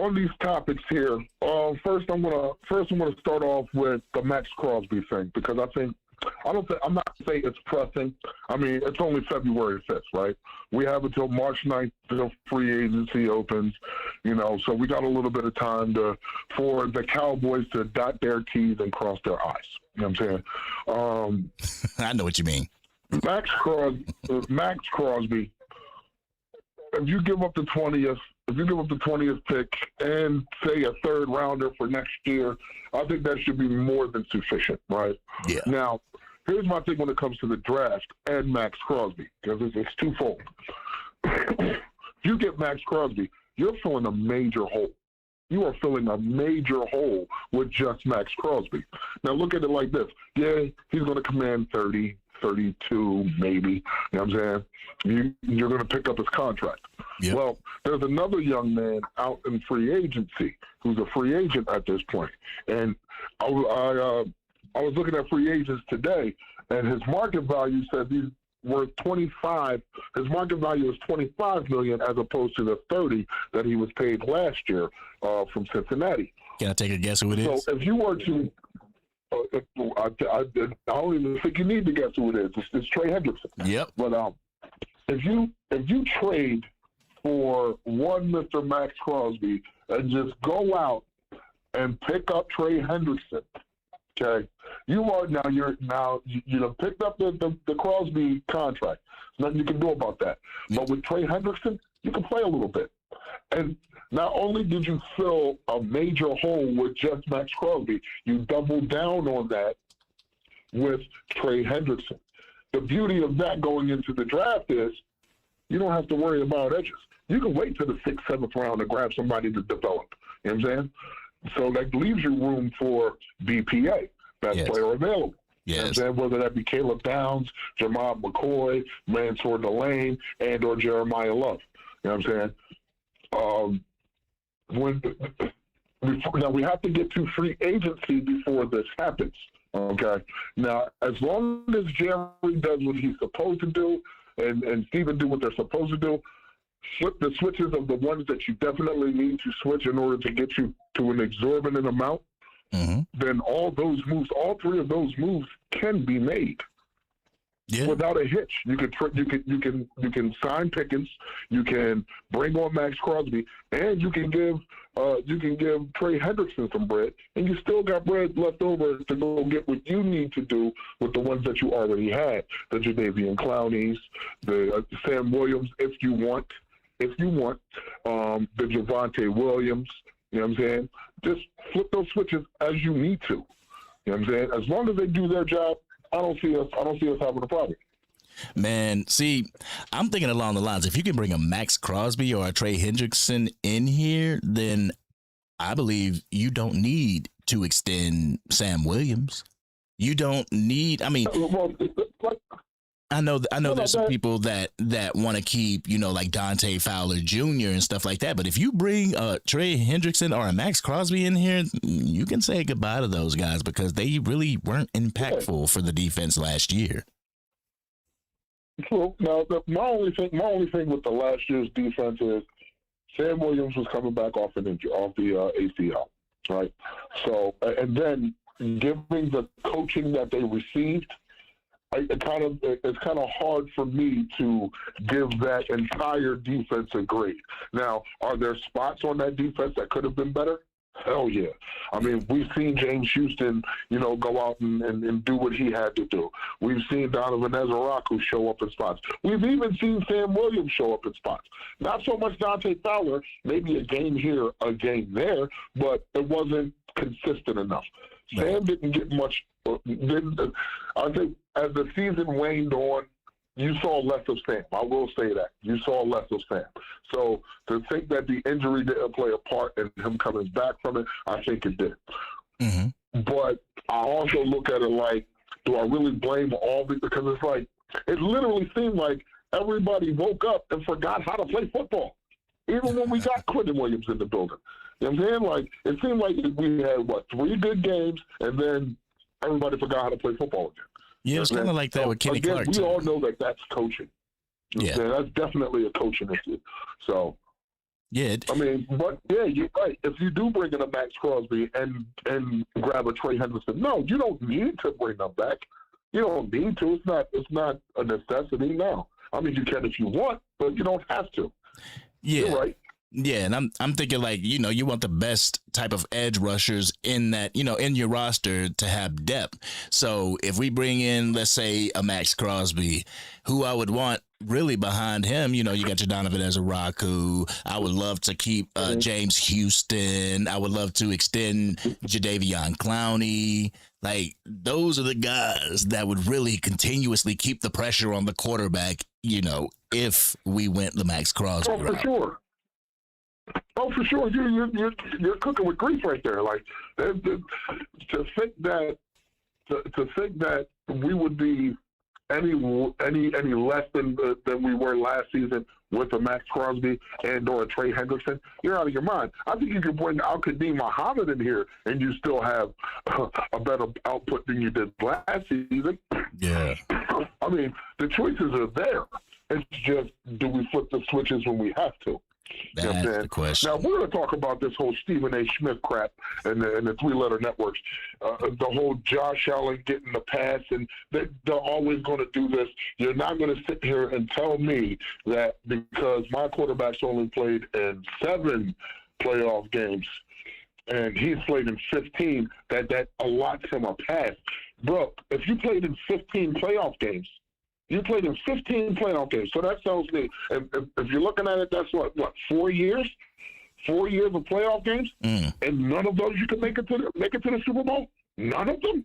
on these topics here, first I'm gonna start off with the Max Crosby thing, because I'm not saying it's pressing. I mean, it's only February 5th, right? We have until March 9th till free agency opens, so we got a little bit of time for the Cowboys to dot their T's and cross their I's. You know what I'm saying? I know what you mean. Max Crosby, if you give up the 20th pick and say a third rounder for next year, I think that should be more than sufficient, right? Yeah. Now, here's my thing when it comes to the draft and Max Crosby, because it's twofold. If you get Max Crosby, you're filling a major hole. You are filling a major hole with just Max Crosby. Now, look at it like this. Yeah, he's going to command 30, 32, maybe. You know what I'm saying? You're going to pick up his contract. Yep. Well, there's another young man out in free agency who's a free agent at this point. And I was looking at free agents today, and his market value said he's worth 25. His market value is $25 million as opposed to the 30 that he was paid last year from Cincinnati. Can I take a guess who it is? So if you were to I don't even think you need to guess who it is. It's Trey Hendrickson. Yep. But if you trade for one Mr. Max Crosby and just go out and pick up Trey Hendrickson, okay, you picked up the Crosby contract. There's nothing you can do about that. But with Trey Hendrickson, you can play a little bit. And not only did you fill a major hole with just Max Crosby, you doubled down on that with Trey Hendrickson. The beauty of that going into the draft is you don't have to worry about edges. You can wait till the 6th, 7th round to grab somebody to develop. You know what I'm saying? So that leaves you room for BPA, best player available. Yes. You know what I'm saying? Whether that be Caleb Downs, Jamad McCoy, Mansour Delane, and or Jeremiah Love. You know what I'm saying? Now we have to get to free agency before this happens. Okay. Now, as long as Jerry does what he's supposed to do, and Steven do what they're supposed to do, flip the switches of the ones that you definitely need to switch in order to get you to an exorbitant amount, then all three of those moves can be made. Yeah. Without a hitch. You can sign Pickens, you can bring on Max Crosby, and you can give Trey Hendrickson some bread, and you still got bread left over to go get what you need to do with the ones that you already had. The Jadeveon Clowneys, the Sam Williams, if you want, the Javonte Williams, you know what I'm saying? Just flip those switches as you need to. You know what I'm saying? As long as they do their job, I don't see us having a problem. Man, see, I'm thinking along the lines, if you can bring a Max Crosby or a Trey Hendrickson in here, then I believe you don't need to extend Sam Williams. You don't need, I mean, I know there's some people that want to keep, like Dante Fowler Jr. and stuff like that. But if you bring a Trey Hendrickson or a Max Crosby in here, you can say goodbye to those guys because they really weren't impactful for the defense last year. True. Now, my only thing with the last year's defense is Sam Williams was coming back off the ACL, right? So, and then giving the coaching that they received, it's kind of hard for me to give that entire defense a grade. Now, are there spots on that defense that could have been better? Hell yeah. I mean, we've seen James Houston, go out and do what he had to do. We've seen Donovan Ezeraku show up in spots. We've even seen Sam Williams show up in spots. Not so much Dante Fowler, maybe a game here, a game there, but it wasn't consistent enough. Sam didn't get much. I think as the season waned on, you saw less of Sam. I will say that. You saw less of Sam. So to think that the injury didn't play a part in him coming back from it, I think it did. Mm-hmm. But I also look at it like do I really blame all the, because it's like, it literally seemed like everybody woke up and forgot how to play football. Even when we got Quentin Williams in the building. You know what I'm saying? Like, it seemed like we had, 3 good games, and then everybody forgot how to play football again. Yeah, it's kind of like that with Kenny again, Clark. We all know that that's coaching. Yeah. That's definitely a coaching issue. So, yeah. I mean, but yeah, you're right. If you do bring in a Max Crosby and grab a Trey Henderson, no, you don't need to bring them back. You don't need to. It's not a necessity. No. I mean, you can if you want, but you don't have to. Yeah. You're right. Yeah, and I'm thinking like, you want the best type of edge rushers in that, in your roster to have depth. So if we bring in, let's say, a Max Crosby, who I would want really behind him, you got your Donovan Ezeraku. I would love to keep James Houston. I would love to extend Jadeveon Clowney. Like, those are the guys that would really continuously keep the pressure on the quarterback, if we went the Max Crosby route. For sure. Oh, for sure. You're cooking with grease right there. Like, to think that we would be any less than we were last season with a Max Crosby or a Trey Hendrickson, you're out of your mind. I think you could bring Al-Qadim Muhammad in here and you still have a better output than you did last season. Yeah. I mean, the choices are there. It's just, do we flip the switches when we have to? That's the question. Now, we're going to talk about this whole Stephen A. Smith crap and the three-letter networks. The whole Josh Allen getting the pass, and they're always going to do this. You're not going to sit here and tell me that because my quarterback's only played in 7 playoff games and he's played in 15, that allots him a pass. Bro, if you played in 15 playoff games, you played in 15 playoff games. So that tells me, if you're looking at it, that's what 4 years? 4 years of playoff games? And none of those you can make it to the Super Bowl? None of them?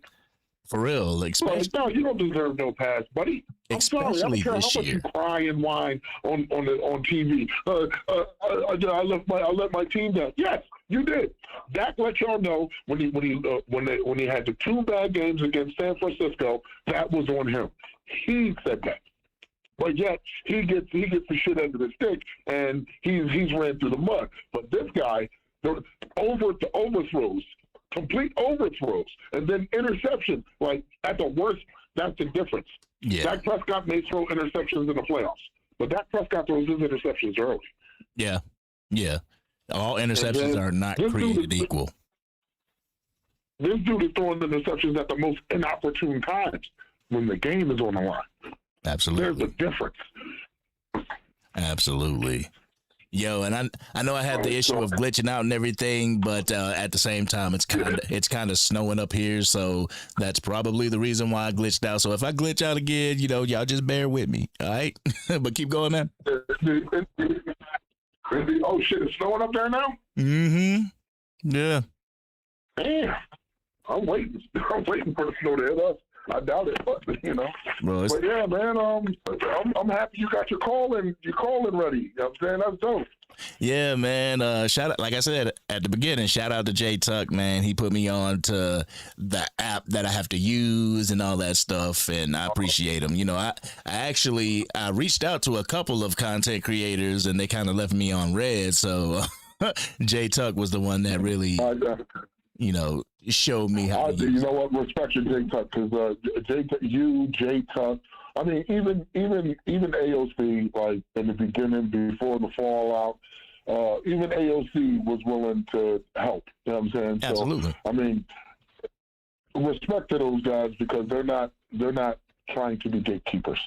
For real. Especially, no, you don't deserve no pass, buddy. I'm sorry. I don't care how much you cry and whine on TV. I let my team down. Yes, you did. Dak let y'all know when he had the 2 bad games against San Francisco, that was on him. He said that. But yet he gets the shit under the stick, and he's ran through the mud. But this guy, overthrows, complete overthrows, and then interceptions. Like, at the worst, that's the difference. Yeah. Dak Prescott may throw interceptions in the playoffs, but Dak Prescott throws his interceptions early. Yeah. Yeah. All interceptions are not created equal. This dude is throwing interceptions at the most inopportune times when the game is on the line. Absolutely. There's a difference. Absolutely. Yo, and I know I had the issue of glitching out and everything, but at the same time, it's kind of snowing up here, so that's probably the reason why I glitched out. So if I glitch out again, y'all just bear with me, all right? But keep going, man. Oh shit, it's snowing up there now? Mm-hmm. Yeah. Damn. I'm waiting for the snow to hit us. I doubt it, but Bro, but yeah, man, I'm happy you got your calling ready. You know what I'm saying? That's dope. Yeah, man. Shout out, like I said at the beginning, shout out to Jay Tuck, man. He put me on to the app that I have to use and all that stuff, and I appreciate him. I reached out to a couple of content creators, and they kind of left me on red. So Jay Tuck was the one that really, showed me how to use it. You know what? Respect your Jay Tuck, because Jay Tuck. I mean, even AOC, like in the beginning, before the fallout, even AOC was willing to help. You know what I'm saying? Absolutely. So, I mean, respect to those guys, because they're not trying to be gatekeepers.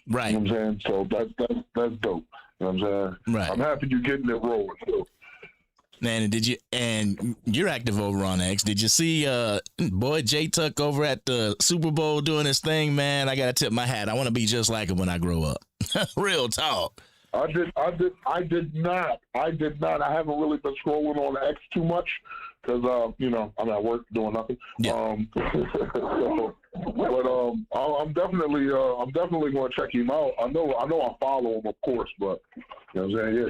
Right. You know what I'm saying? So that's dope. You know what I'm saying? Right. I'm happy you're getting it rolling. So. Man, and you're active over on X. Did you see boy Jay Tuck over at the Super Bowl doing his thing, man? I gotta tip my hat. I want to be just like him when I grow up. Real talk. I did not. I haven't really been scrolling on X too much, because you know, I'm at work doing nothing. Yeah. I'm definitely going to check him out. I know I follow him, of course, but you know what I'm saying? Yeah,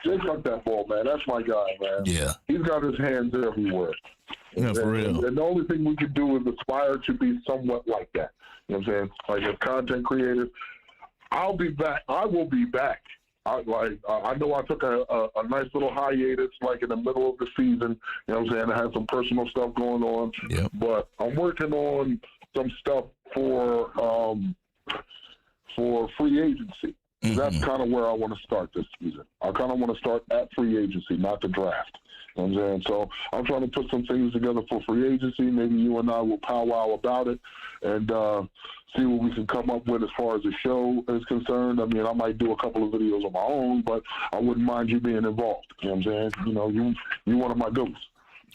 Jay Chuck that ball, man. That's my guy, man. Yeah. He's got his hands everywhere. Yeah, for real. And the only thing we can do is aspire to be somewhat like that. You know what I'm saying? Like as content creators, I'll be back. I will be back. I know I took a nice little hiatus, like in the middle of the season. You know what I'm saying? I had some personal stuff going on. Yep. But I'm working on some stuff for free agency. Mm-hmm. That's kind of where I want to start this season. I kind of want to start at free agency, not the draft. You know what I'm saying? So I'm trying to put some things together for free agency. Maybe you and I will powwow about it and see what we can come up with as far as the show is concerned. I mean, I might do a couple of videos on my own, but I wouldn't mind you being involved. You know what I'm saying? You know, you one of my goats.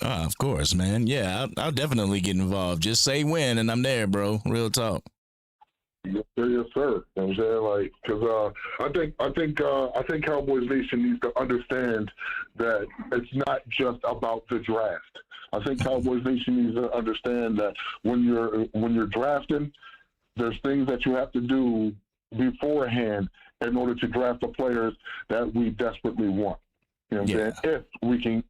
Of course, man. Yeah, I'll definitely get involved. Just say when, and I'm there, bro. Real talk. Yes, sir. You know what I'm saying? Like, because I think Cowboys Nation needs to understand that it's not just about the draft. I think Cowboys Nation needs to understand that when you're drafting, there's things that you have to do beforehand in order to draft the players that we desperately want. You know what I'm saying?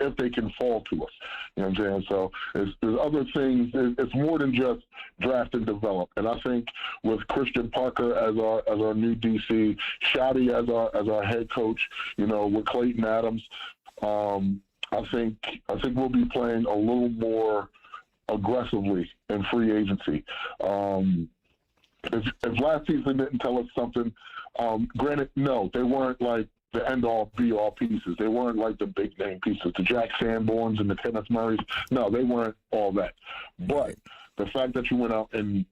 If they can fall to us. You know what I'm saying? So there's other things. It's more than just draft and develop. And I think with Christian Parker as our new DC, Shotty as our head coach, you know, with Clayton Adams, I think we'll be playing a little more aggressively in free agency. If last season didn't tell us something, granted, no, they weren't like the end-all, be-all pieces. They weren't like the big-name pieces, the Jack Sanborns and the Kenneth Murrays. No, they weren't all that. But the fact that you went out and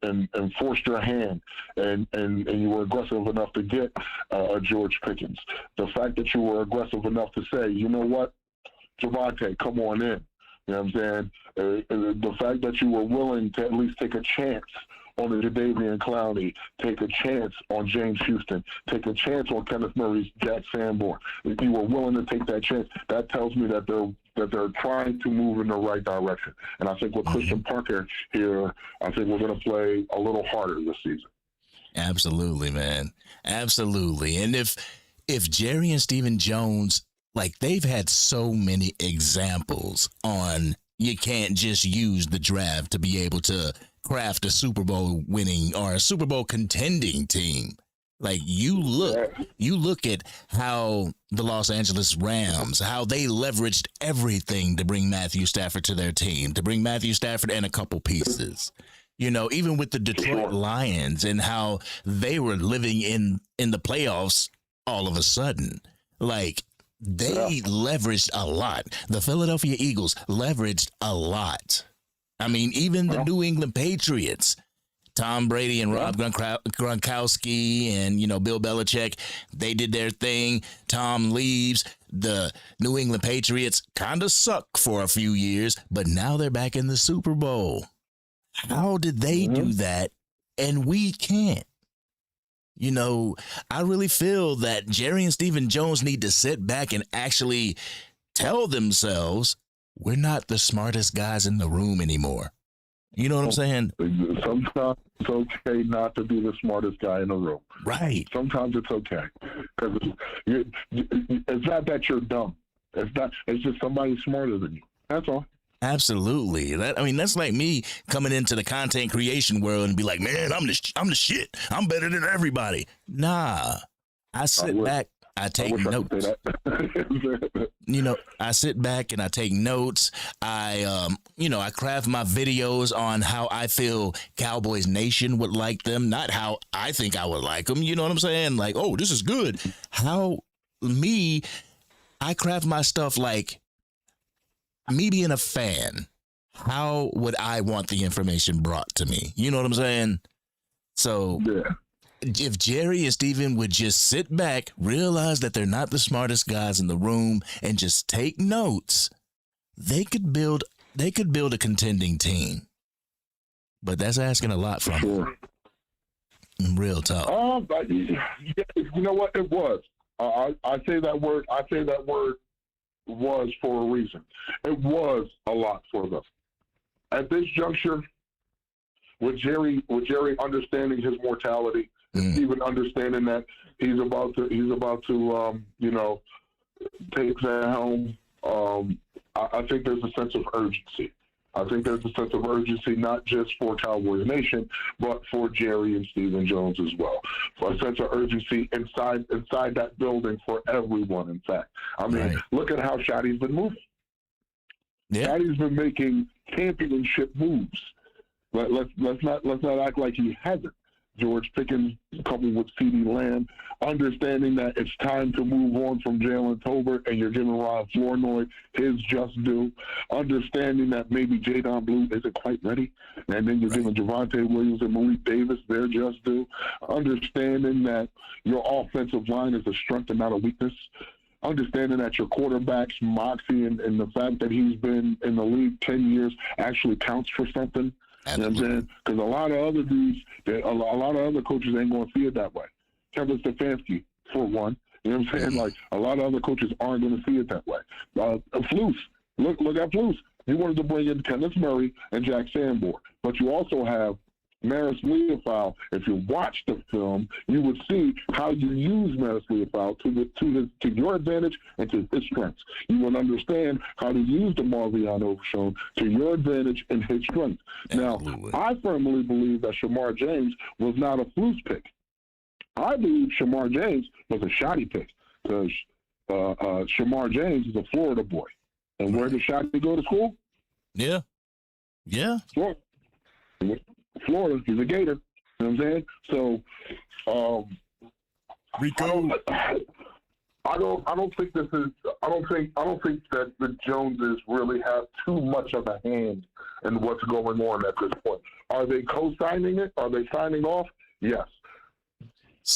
forced your hand and you were aggressive enough to get a George Pickens, the fact that you were aggressive enough to say, you know what, Javante, come on in. You know what I'm saying? The fact that you were willing to at least take a chance on the Jadeveon Clowney, take a chance on James Houston, take a chance on Kenneth Murray's Jack Sanborn. If you were willing to take that chance, that tells me that they're trying to move in the right direction. And I think with Christian Parker here, I think we're going to play a little harder this season. Absolutely, man. Absolutely. And if Jerry and Stephen Jones, like, they've had so many examples on you can't just use the draft to be able to craft a Super Bowl winning or a Super Bowl contending team. Like, you look at how the Los Angeles Rams, how they leveraged everything to bring Matthew Stafford to their team, to bring Matthew Stafford and a couple pieces. You know, even with the Detroit Lions and how they were living in the playoffs all of a sudden. Like, they leveraged a lot. The Philadelphia Eagles leveraged a lot. I mean, even the New England Patriots, Tom Brady and Rob Gronkowski and, you know, Bill Belichick, they did their thing. Tom leaves. The New England Patriots kind of suck for a few years, but now they're back in the Super Bowl. How did they do that and we can't? You know, I really feel that Jerry and Stephen Jones need to sit back and actually tell themselves, we're not the smartest guys in the room anymore. You know what I'm saying? Sometimes it's okay not to be the smartest guy in the room. Right. Sometimes it's okay. Because it's not that you're dumb. It's just somebody smarter than you. That's all. Absolutely. That's like me coming into the content creation world and be like, man, I'm the shit. I'm better than everybody. Nah. I sit back. I take notes. You know, I sit back and I take notes. I craft my videos on how I feel Cowboys Nation would like them, not how I think I would like them. You know what I'm saying? Like, oh, this is good. I craft my stuff like me being a fan. How would I want the information brought to me? You know what I'm saying? So yeah. If Jerry and Steven would just sit back, realize that they're not the smartest guys in the room, and just take notes, they could build a contending team. But that's asking a lot from them. Real talk. You know what? It was. I say that word was for a reason. It was a lot for them. At this juncture, with Jerry understanding his mortality, even understanding that he's about to take that helm, I think there's a sense of urgency. I think there's a sense of urgency not just for Cowboys Nation, but for Jerry and Stephen Jones as well. So a sense of urgency inside that building for everyone. In fact, I mean, look at how Shotty's been moving. Yeah. Shotty's been making championship moves. Let's not act like he hasn't. George Pickens, coupled with CeeDee Lamb, understanding that it's time to move on from Jalen Tolbert and you're giving Rod Flournoy his just due. Understanding that maybe Jadon Blue isn't quite ready, and then you're giving Javonte Williams and Malik Davis their just due. Understanding that your offensive line is a strength and not a weakness. Understanding that your quarterback's moxie and the fact that he's been in the league 10 years actually counts for something. You know what I'm saying? Because a lot of other dudes, a lot of other coaches ain't going to see it that way. Kevin Stefanski, for one. You know what I'm saying? Like, a lot of other coaches aren't going to see it that way. Flus, look at Flus. He wanted to bring in Kenneth Murray and Jack Sanborn. But you also have Maris Leofau. If you watch the film, you would see how you use Maris Leofau to your advantage and to his strengths. You would understand how to use the Marvion Overshown to your advantage and his strengths. Absolutely. Now, I firmly believe that Shamar James was not a Flus pick. I believe Shamar James was a Shotty pick because Shamar James is a Florida boy. And where did Shotty go to school? Yeah. Florida, he's a Gator. You know what I'm saying? So, Rico, I don't think that the Joneses really have too much of a hand in what's going on at this point. Are they co-signing it? Are they signing off? Yes.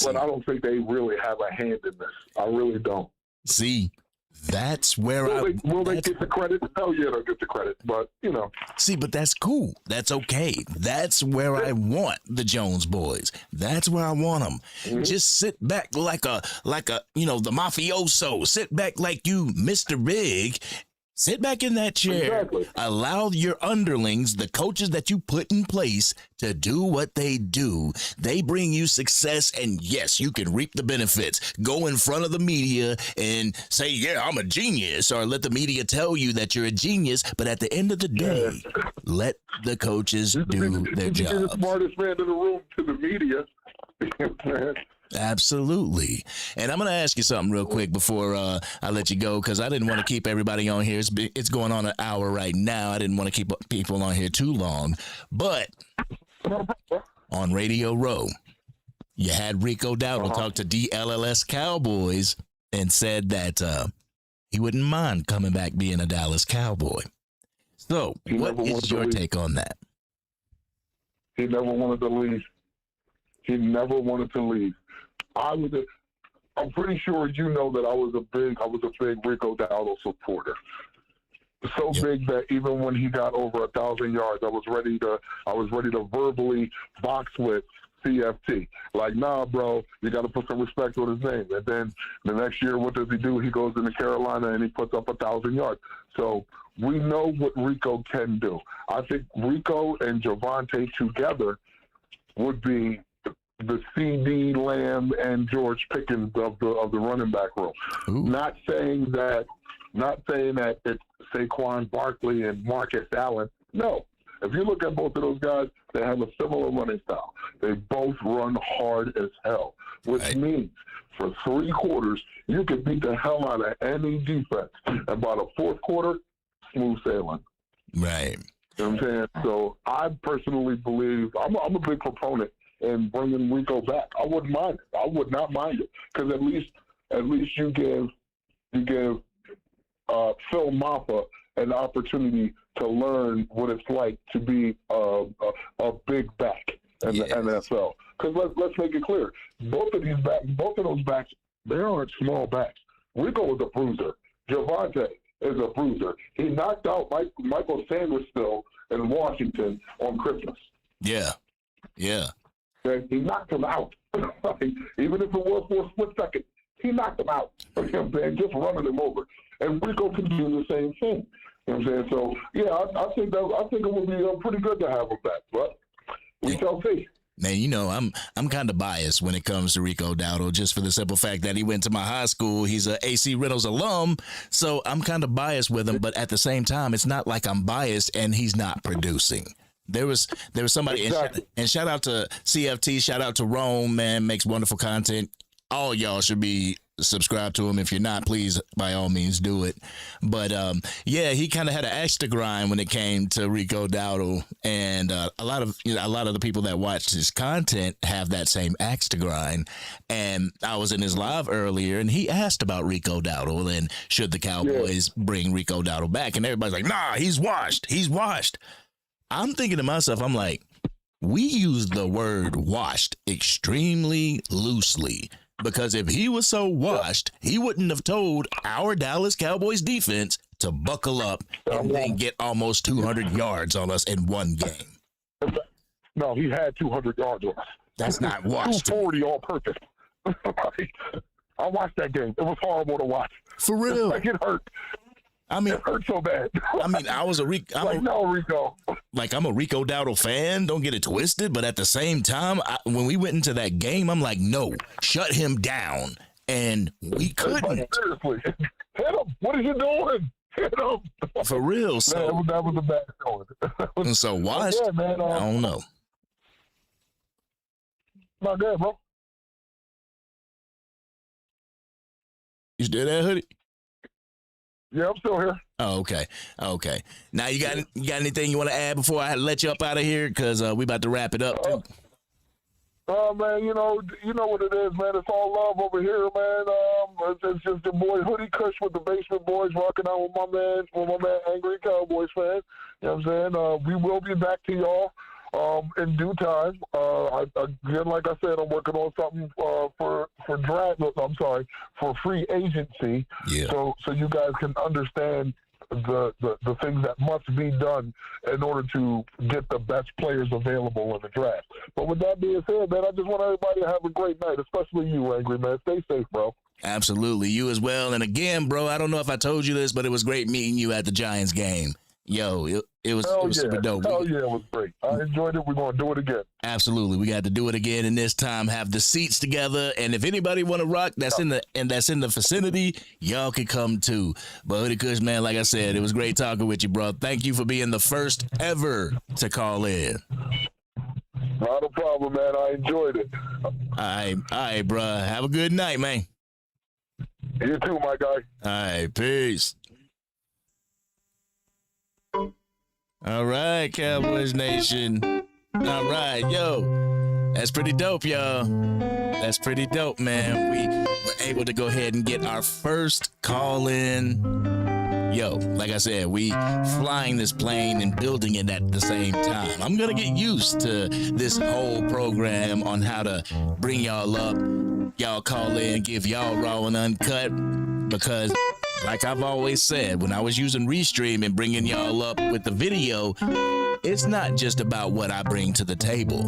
But I don't think they really have a hand in this. I really don't. See, that's where will they get the credit? Hell yeah, they'll get the credit. But, you know. See, but that's cool. That's okay. That's where I want the Jones boys. That's where I want them. Mm-hmm. Just sit back like a the mafioso. Sit back like you, Mr. Big. Sit back in that chair. Exactly. Allow your underlings, the coaches that you put in place, to do what they do. They bring you success, and yes, you can reap the benefits. Go in front of the media and say, yeah, I'm a genius, or let the media tell you that you're a genius. But at the end of the day, let the coaches do their job. You're the smartest man in the room to the media. Absolutely. And I'm going to ask you something real quick before I let you go, because I didn't want to keep everybody on here. It's going on an hour right now. I didn't want to keep people on here too long. But on Radio Row, you had Rico Dowdle talk to DLLS Cowboys and said that he wouldn't mind coming back being a Dallas Cowboy. So what is your take on that? He never wanted to leave. He never wanted to leave. I'm pretty sure you know that I was a big Rico Dowdle supporter. So big that even when he got over 1,000 yards, I was ready to verbally box with CFT. Like, nah, bro, you got to put some respect on his name. And then the next year, what does he do? He goes into Carolina and he puts up 1,000 yards. So we know what Rico can do. I think Rico and Javonte together would be the CeeDee Lamb and George Pickens of the running back room. Ooh. Not saying that it's Saquon Barkley and Marcus Allen. No. If you look at both of those guys, they have a similar running style. They both run hard as hell, which means for 3 quarters, you can beat the hell out of any defense. And by the 4th quarter, smooth sailing. Right. You know what I'm saying? So I personally believe I'm a big proponent in bringing Rico back. I wouldn't mind it. I would not mind it, because at least you give Phil Maffa an opportunity to learn what it's like to be a big back in the NFL. Because let's make it clear, both of those backs, they aren't small backs. Rico is a bruiser. Javonte is a bruiser. He knocked out Michael Sanders still in Washington on Christmas. Yeah. And he knocked him out. Even if it was for a split second, he knocked him out. And just running him over. and Rico can do the same thing. You know what I'm saying? So yeah, I think it would be pretty good to have him back, but we shall see. Man, you know, I'm kind of biased when it comes to Rico Dowdle, just for the simple fact that he went to my high school. He's a AC Reynolds alum, so I'm kind of biased with him. But at the same time, it's not like I'm biased and he's not producing. There was somebody, exactly. and shout out to CFT, shout out to Rome, man, makes wonderful content. All y'all should be subscribed to him. If you're not, please, by all means, do it. But yeah, he kind of had an axe to grind when it came to Rico Dowdle, and a lot of the people that watched his content have that same axe to grind. And I was in his live earlier, and he asked about Rico Dowdle and should the Cowboys bring Rico Dowdle back, and everybody's like, nah, he's washed. I'm thinking to myself, I'm like, we use the word washed extremely loosely. Because if he was so washed, he wouldn't have told our Dallas Cowboys defense to buckle up and then get almost 200 yards on us in one game. No, he had 200 yards on us. That's not washed. 240 all purpose. I watched that game. It was horrible to watch. For real. Like, it hurt. I mean, it hurt so bad. I mean, I was a Rico. Rico. Like, I'm a Rico Dowdle fan. Don't get it twisted. But at the same time, when we went into that game, I'm like, no, shut him down. And we couldn't. Seriously. Hit him. What are you doing? Hit him. For real. So man, that was a bad showing. So washed? Yeah, man, I don't know. Not good, bro. You still there, Hoodie? Yeah, I'm still here. Oh, okay. Okay. Now you got anything you want to add before I let you up out of here? Because we about to wrap it up too. Man, you know what it is, man. It's all love over here, man. It's just your boy Hoodie Kush with the Basement Boys rocking out with my man Angry Cowboys Fan. You know what I'm saying? We will be back to y'all in due time. Again, like I said, I'm working on something for draft. I'm sorry, for free agency. Yeah. So you guys can understand the things that must be done in order to get the best players available in the draft. But with that being said, man, I just want everybody to have a great night, especially you, Angry Man. Stay safe, bro. Absolutely. You as well. And again, bro, I don't know if I told you this, but it was great meeting you at the Giants game. Yo, it was super dope. Oh yeah, it was great. I enjoyed it. We're gonna do it again. Absolutely, we got to do it again, and this time have the seats together. And if anybody want to rock, that's in the vicinity, y'all can come too. But Hoodie Kush, man, like I said, it was great talking with you, bro. Thank you for being the first ever to call in. Not a problem, man. I enjoyed it. All right, bro. Have a good night, man. You too, my guy. All right, peace. All right, Cowboys Nation. All right, yo. That's pretty dope, y'all. That's pretty dope, man. We were able to go ahead and get our first call in. Yo, like I said, we flying this plane and building it at the same time. I'm going to get used to this whole program on how to bring y'all up. Y'all call in, give y'all raw and uncut, because like I've always said, when I was using Restream and bringing y'all up with the video, it's not just about what I bring to the table,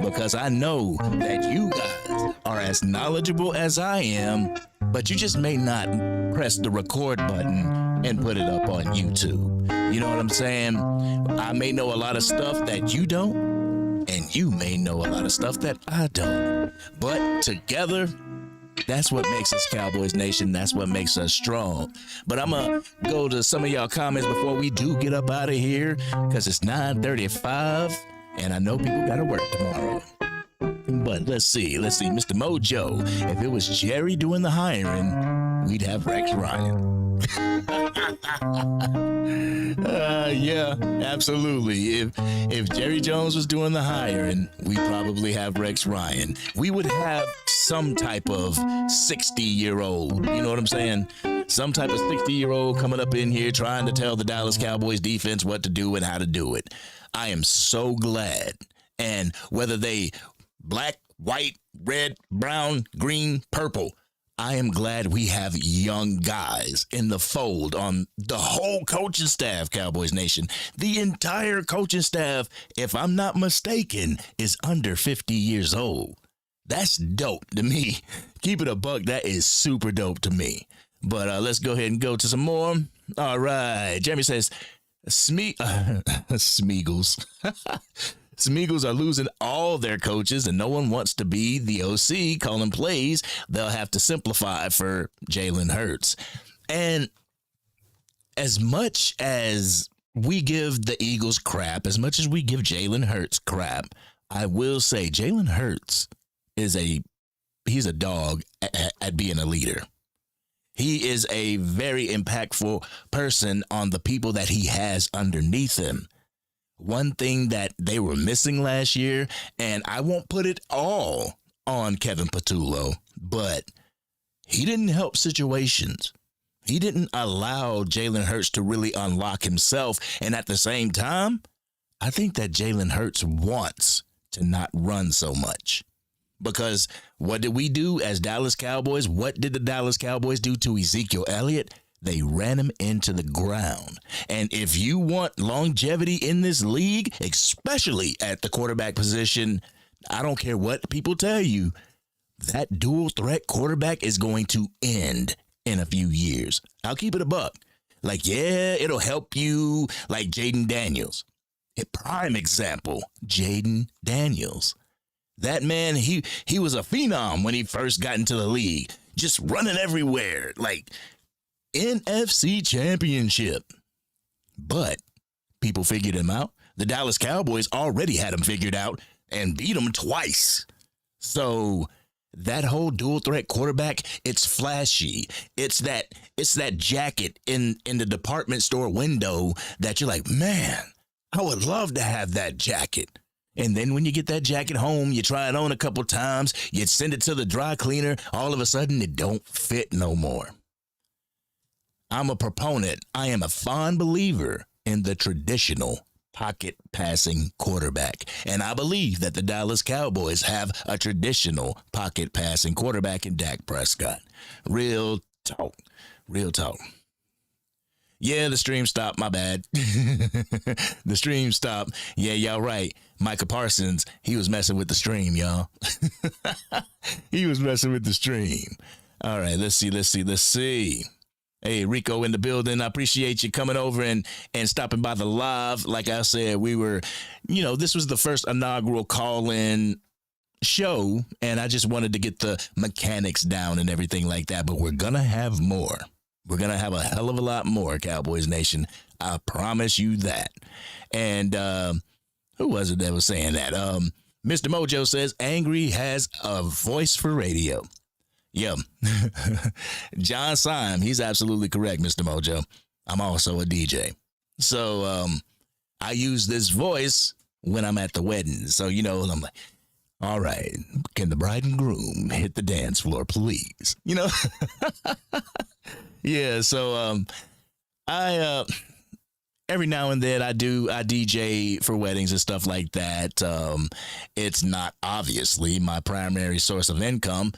because I know that you guys are as knowledgeable as I am, but you just may not press the record button and put it up on YouTube. You know what I'm saying? I may know a lot of stuff that you don't, and you may know a lot of stuff that I don't. But together, that's what makes us Cowboys Nation. That's what makes us strong. But I'm going to go to some of y'all comments before we do get up out of here, because it's 9:35, and I know people got to work tomorrow. But let's see. Mr. Mojo, if it was Jerry doing the hiring, we'd have Rex Ryan. Yeah, absolutely. If Jerry Jones was doing the hiring, we probably have Rex Ryan. We would have some type of 60-year-old, you know what I'm saying? Some type of 60-year-old coming up in here trying to tell the Dallas Cowboys defense what to do and how to do it. I am so glad. And whether they black, white, red, brown, green, purple, I am glad we have young guys in the fold on the whole coaching staff, Cowboys Nation. The entire coaching staff, if I'm not mistaken, is under 50 years old. That's dope to me. Keep it a buck. That is super dope to me. But let's go ahead and go to some more. All right. Jeremy says, Smeagles. Smeagles are losing all their coaches, and no one wants to be the OC calling plays. They'll have to simplify for Jalen Hurts. And as much as we give the Eagles crap, as much as we give Jalen Hurts crap, I will say Jalen Hurts he's a dog at being a leader. He is a very impactful person on the people that he has underneath him. One thing that they were missing last year, and I won't put it all on Kevin Patullo, but he didn't help situations. He didn't allow Jalen Hurts to really unlock himself. And at the same time, I think that Jalen Hurts wants to not run so much. Because what did we do as Dallas Cowboys? What did the Dallas Cowboys do to Ezekiel Elliott? They ran him into the ground. And if you want longevity in this league, especially at the quarterback position, I don't care what people tell you, that dual threat quarterback is going to end in a few years. I'll keep it a buck. Like, yeah, it'll help you like Jaden Daniels. A prime example, Jaden Daniels. That man, he was a phenom when he first got into the league, just running everywhere, like NFC Championship. But people figured him out. The Dallas Cowboys already had him figured out and beat him twice. So that whole dual threat quarterback, it's flashy. It's that jacket in the department store window that you're like, man, I would love to have that jacket. And then when you get that jacket home, you try it on a couple times, you send it to the dry cleaner, all of a sudden it don't fit no more. I'm a proponent. I am a fond believer in the traditional pocket passing quarterback. And I believe that the Dallas Cowboys have a traditional pocket passing quarterback in Dak Prescott. Real talk. Real talk. Yeah, the stream stopped. My bad. The stream stopped. Yeah, y'all right. Micah Parsons, he was messing with the stream, y'all. He was messing with the stream. All right, let's see. Hey, Rico in the building. I appreciate you coming over and stopping by the live. Like I said, we were, this was the first inaugural call-in show, and I just wanted to get the mechanics down and everything like that. But we're going to have more. We're going to have a hell of a lot more, Cowboys Nation. I promise you that. And who was it that was saying that? Mr. Mojo says, Angry has a voice for radio. Yeah. John Syme, he's absolutely correct, Mr. Mojo. I'm also a DJ. So I use this voice when I'm at the wedding. So, I'm like, all right, can the bride and groom hit the dance floor, please? Yeah, so I every now and then I DJ for weddings and stuff like that. It's not obviously my primary source of income.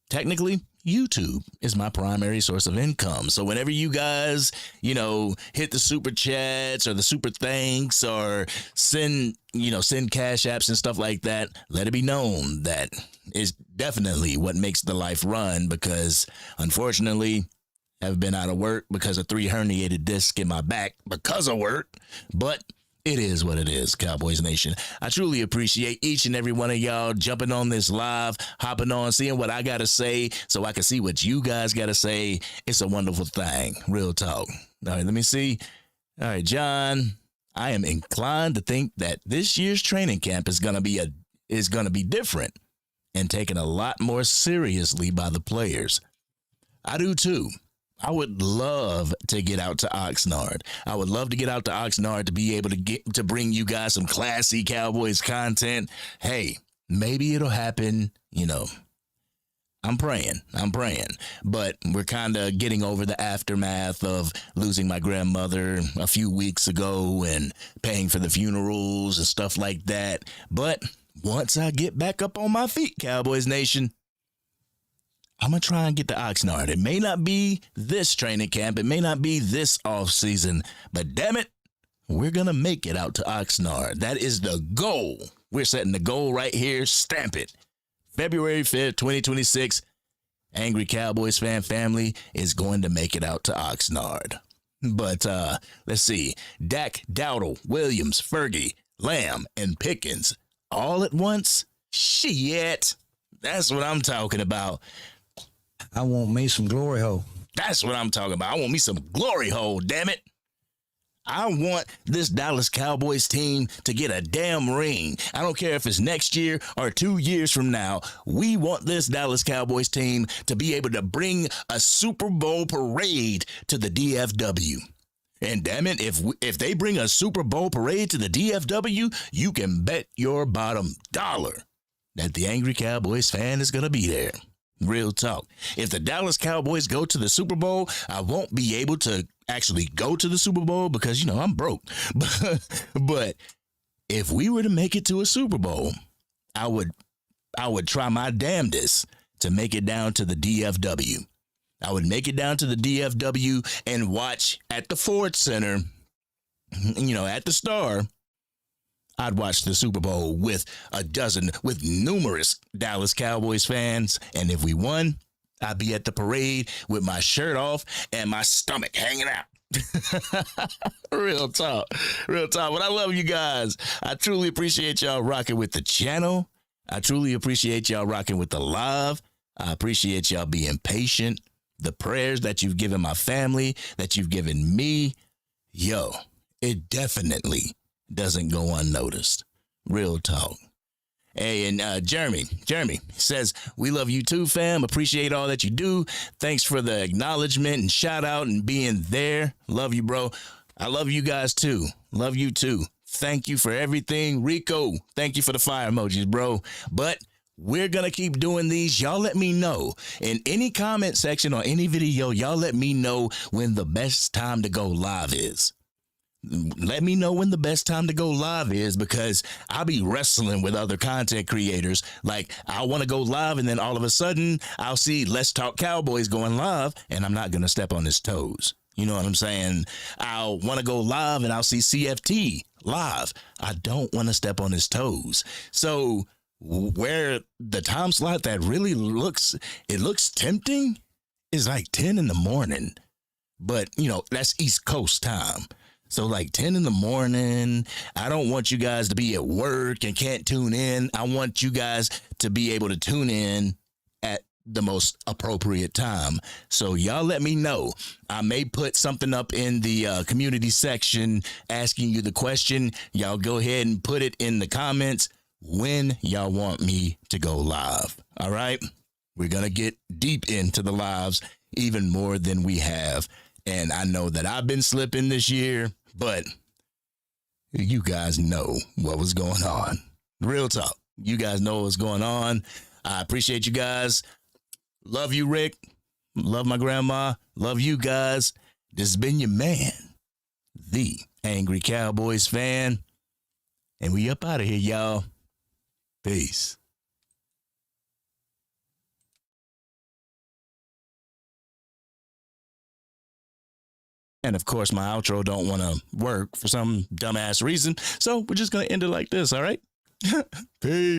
Technically, YouTube is my primary source of income. So whenever you guys, hit the super chats or the super thanks or send cash apps and stuff like that, let it be known that is definitely what makes the life run, because unfortunately I've been out of work because of 3 herniated discs in my back because of work, but it is what it is, Cowboys Nation. I truly appreciate each and every one of y'all jumping on this live, hopping on, seeing what I got to say so I can see what you guys got to say. It's a wonderful thing. Real talk. All right, let me see. All right, John, I am inclined to think that this year's training camp is going to be different and taken a lot more seriously by the players. I do too. I would love to get out to Oxnard. I would love to get out to Oxnard to be able to bring you guys some classy Cowboys content. Hey, maybe it'll happen, I'm praying, but we're kind of getting over the aftermath of losing my grandmother a few weeks ago and paying for the funerals and stuff like that. But once I get back up on my feet, Cowboys Nation, I'm going to try and get to Oxnard. It may not be this training camp. It may not be this off season, but damn it, we're going to make it out to Oxnard. That is the goal. We're setting the goal right here. Stamp it. February 5th, 2026. Angry Cowboys fan family is going to make it out to Oxnard. But let's see. Dak, Dowdle, Williams, Fergie, Lamb, and Pickens all at once? Shit. That's what I'm talking about. I want me some glory hole. That's what I'm talking about. I want me some glory hole, damn it. I want this Dallas Cowboys team to get a damn ring. I don't care if it's next year or 2 years from now. We want this Dallas Cowboys team to be able to bring a Super Bowl parade to the DFW. And damn it, if they bring a Super Bowl parade to the DFW, you can bet your bottom dollar that the Angry Cowboys fan is going to be there. Real talk. If the Dallas Cowboys go to the Super Bowl, I won't be able to actually go to the Super Bowl because, I'm broke. But if we were to make it to a Super Bowl, I would try my damnedest to make it down to the DFW. I would make it down to the DFW and watch at the Ford Center, at the Star. I'd watch the Super Bowl with numerous Dallas Cowboys fans. And if we won, I'd be at the parade with my shirt off and my stomach hanging out. Real talk. But I love you guys. I truly appreciate y'all rocking with the channel. I truly appreciate y'all rocking with the live. I appreciate y'all being patient. The prayers that you've given my family, that you've given me. Yo, it definitely doesn't go unnoticed. Real talk. Hey, and Jeremy says, we love you too, fam. Appreciate all that you do. Thanks for the acknowledgement and shout out and being there. Love you, bro. I love you guys too. Love you too. Thank you for everything. Rico, thank you for the fire emojis, bro. But we're going to keep doing these. Y'all let me know in any comment section or any video. Y'all let me know when the best time to go live is. Let me know when the best time to go live is, because I'll be wrestling with other content creators. Like, I want to go live, and then all of a sudden I'll see Let's Talk Cowboys going live, and I'm not going to step on his toes. You know what I'm saying? I'll want to go live, and I'll see CFT live. I don't want to step on his toes. So where the time slot that really looks tempting is like 10 in the morning. But, that's East Coast time. So like 10 in the morning, I don't want you guys to be at work and can't tune in. I want you guys to be able to tune in at the most appropriate time. So y'all let me know. I may put something up in the community section asking you the question. Y'all go ahead and put it in the comments when y'all want me to go live. All right. We're going to get deep into the lives even more than we have. And I know that I've been slipping this year, but you guys know what was going on. Real talk. You guys know what's going on. I appreciate you guys. Love you, Rick. Love my grandma. Love you guys. This has been your man, the Angry Cowboys fan. And we up out of here, y'all. Peace. And of course, my outro don't want to work for some dumbass reason. So we're just going to end it like this. All right. Peace.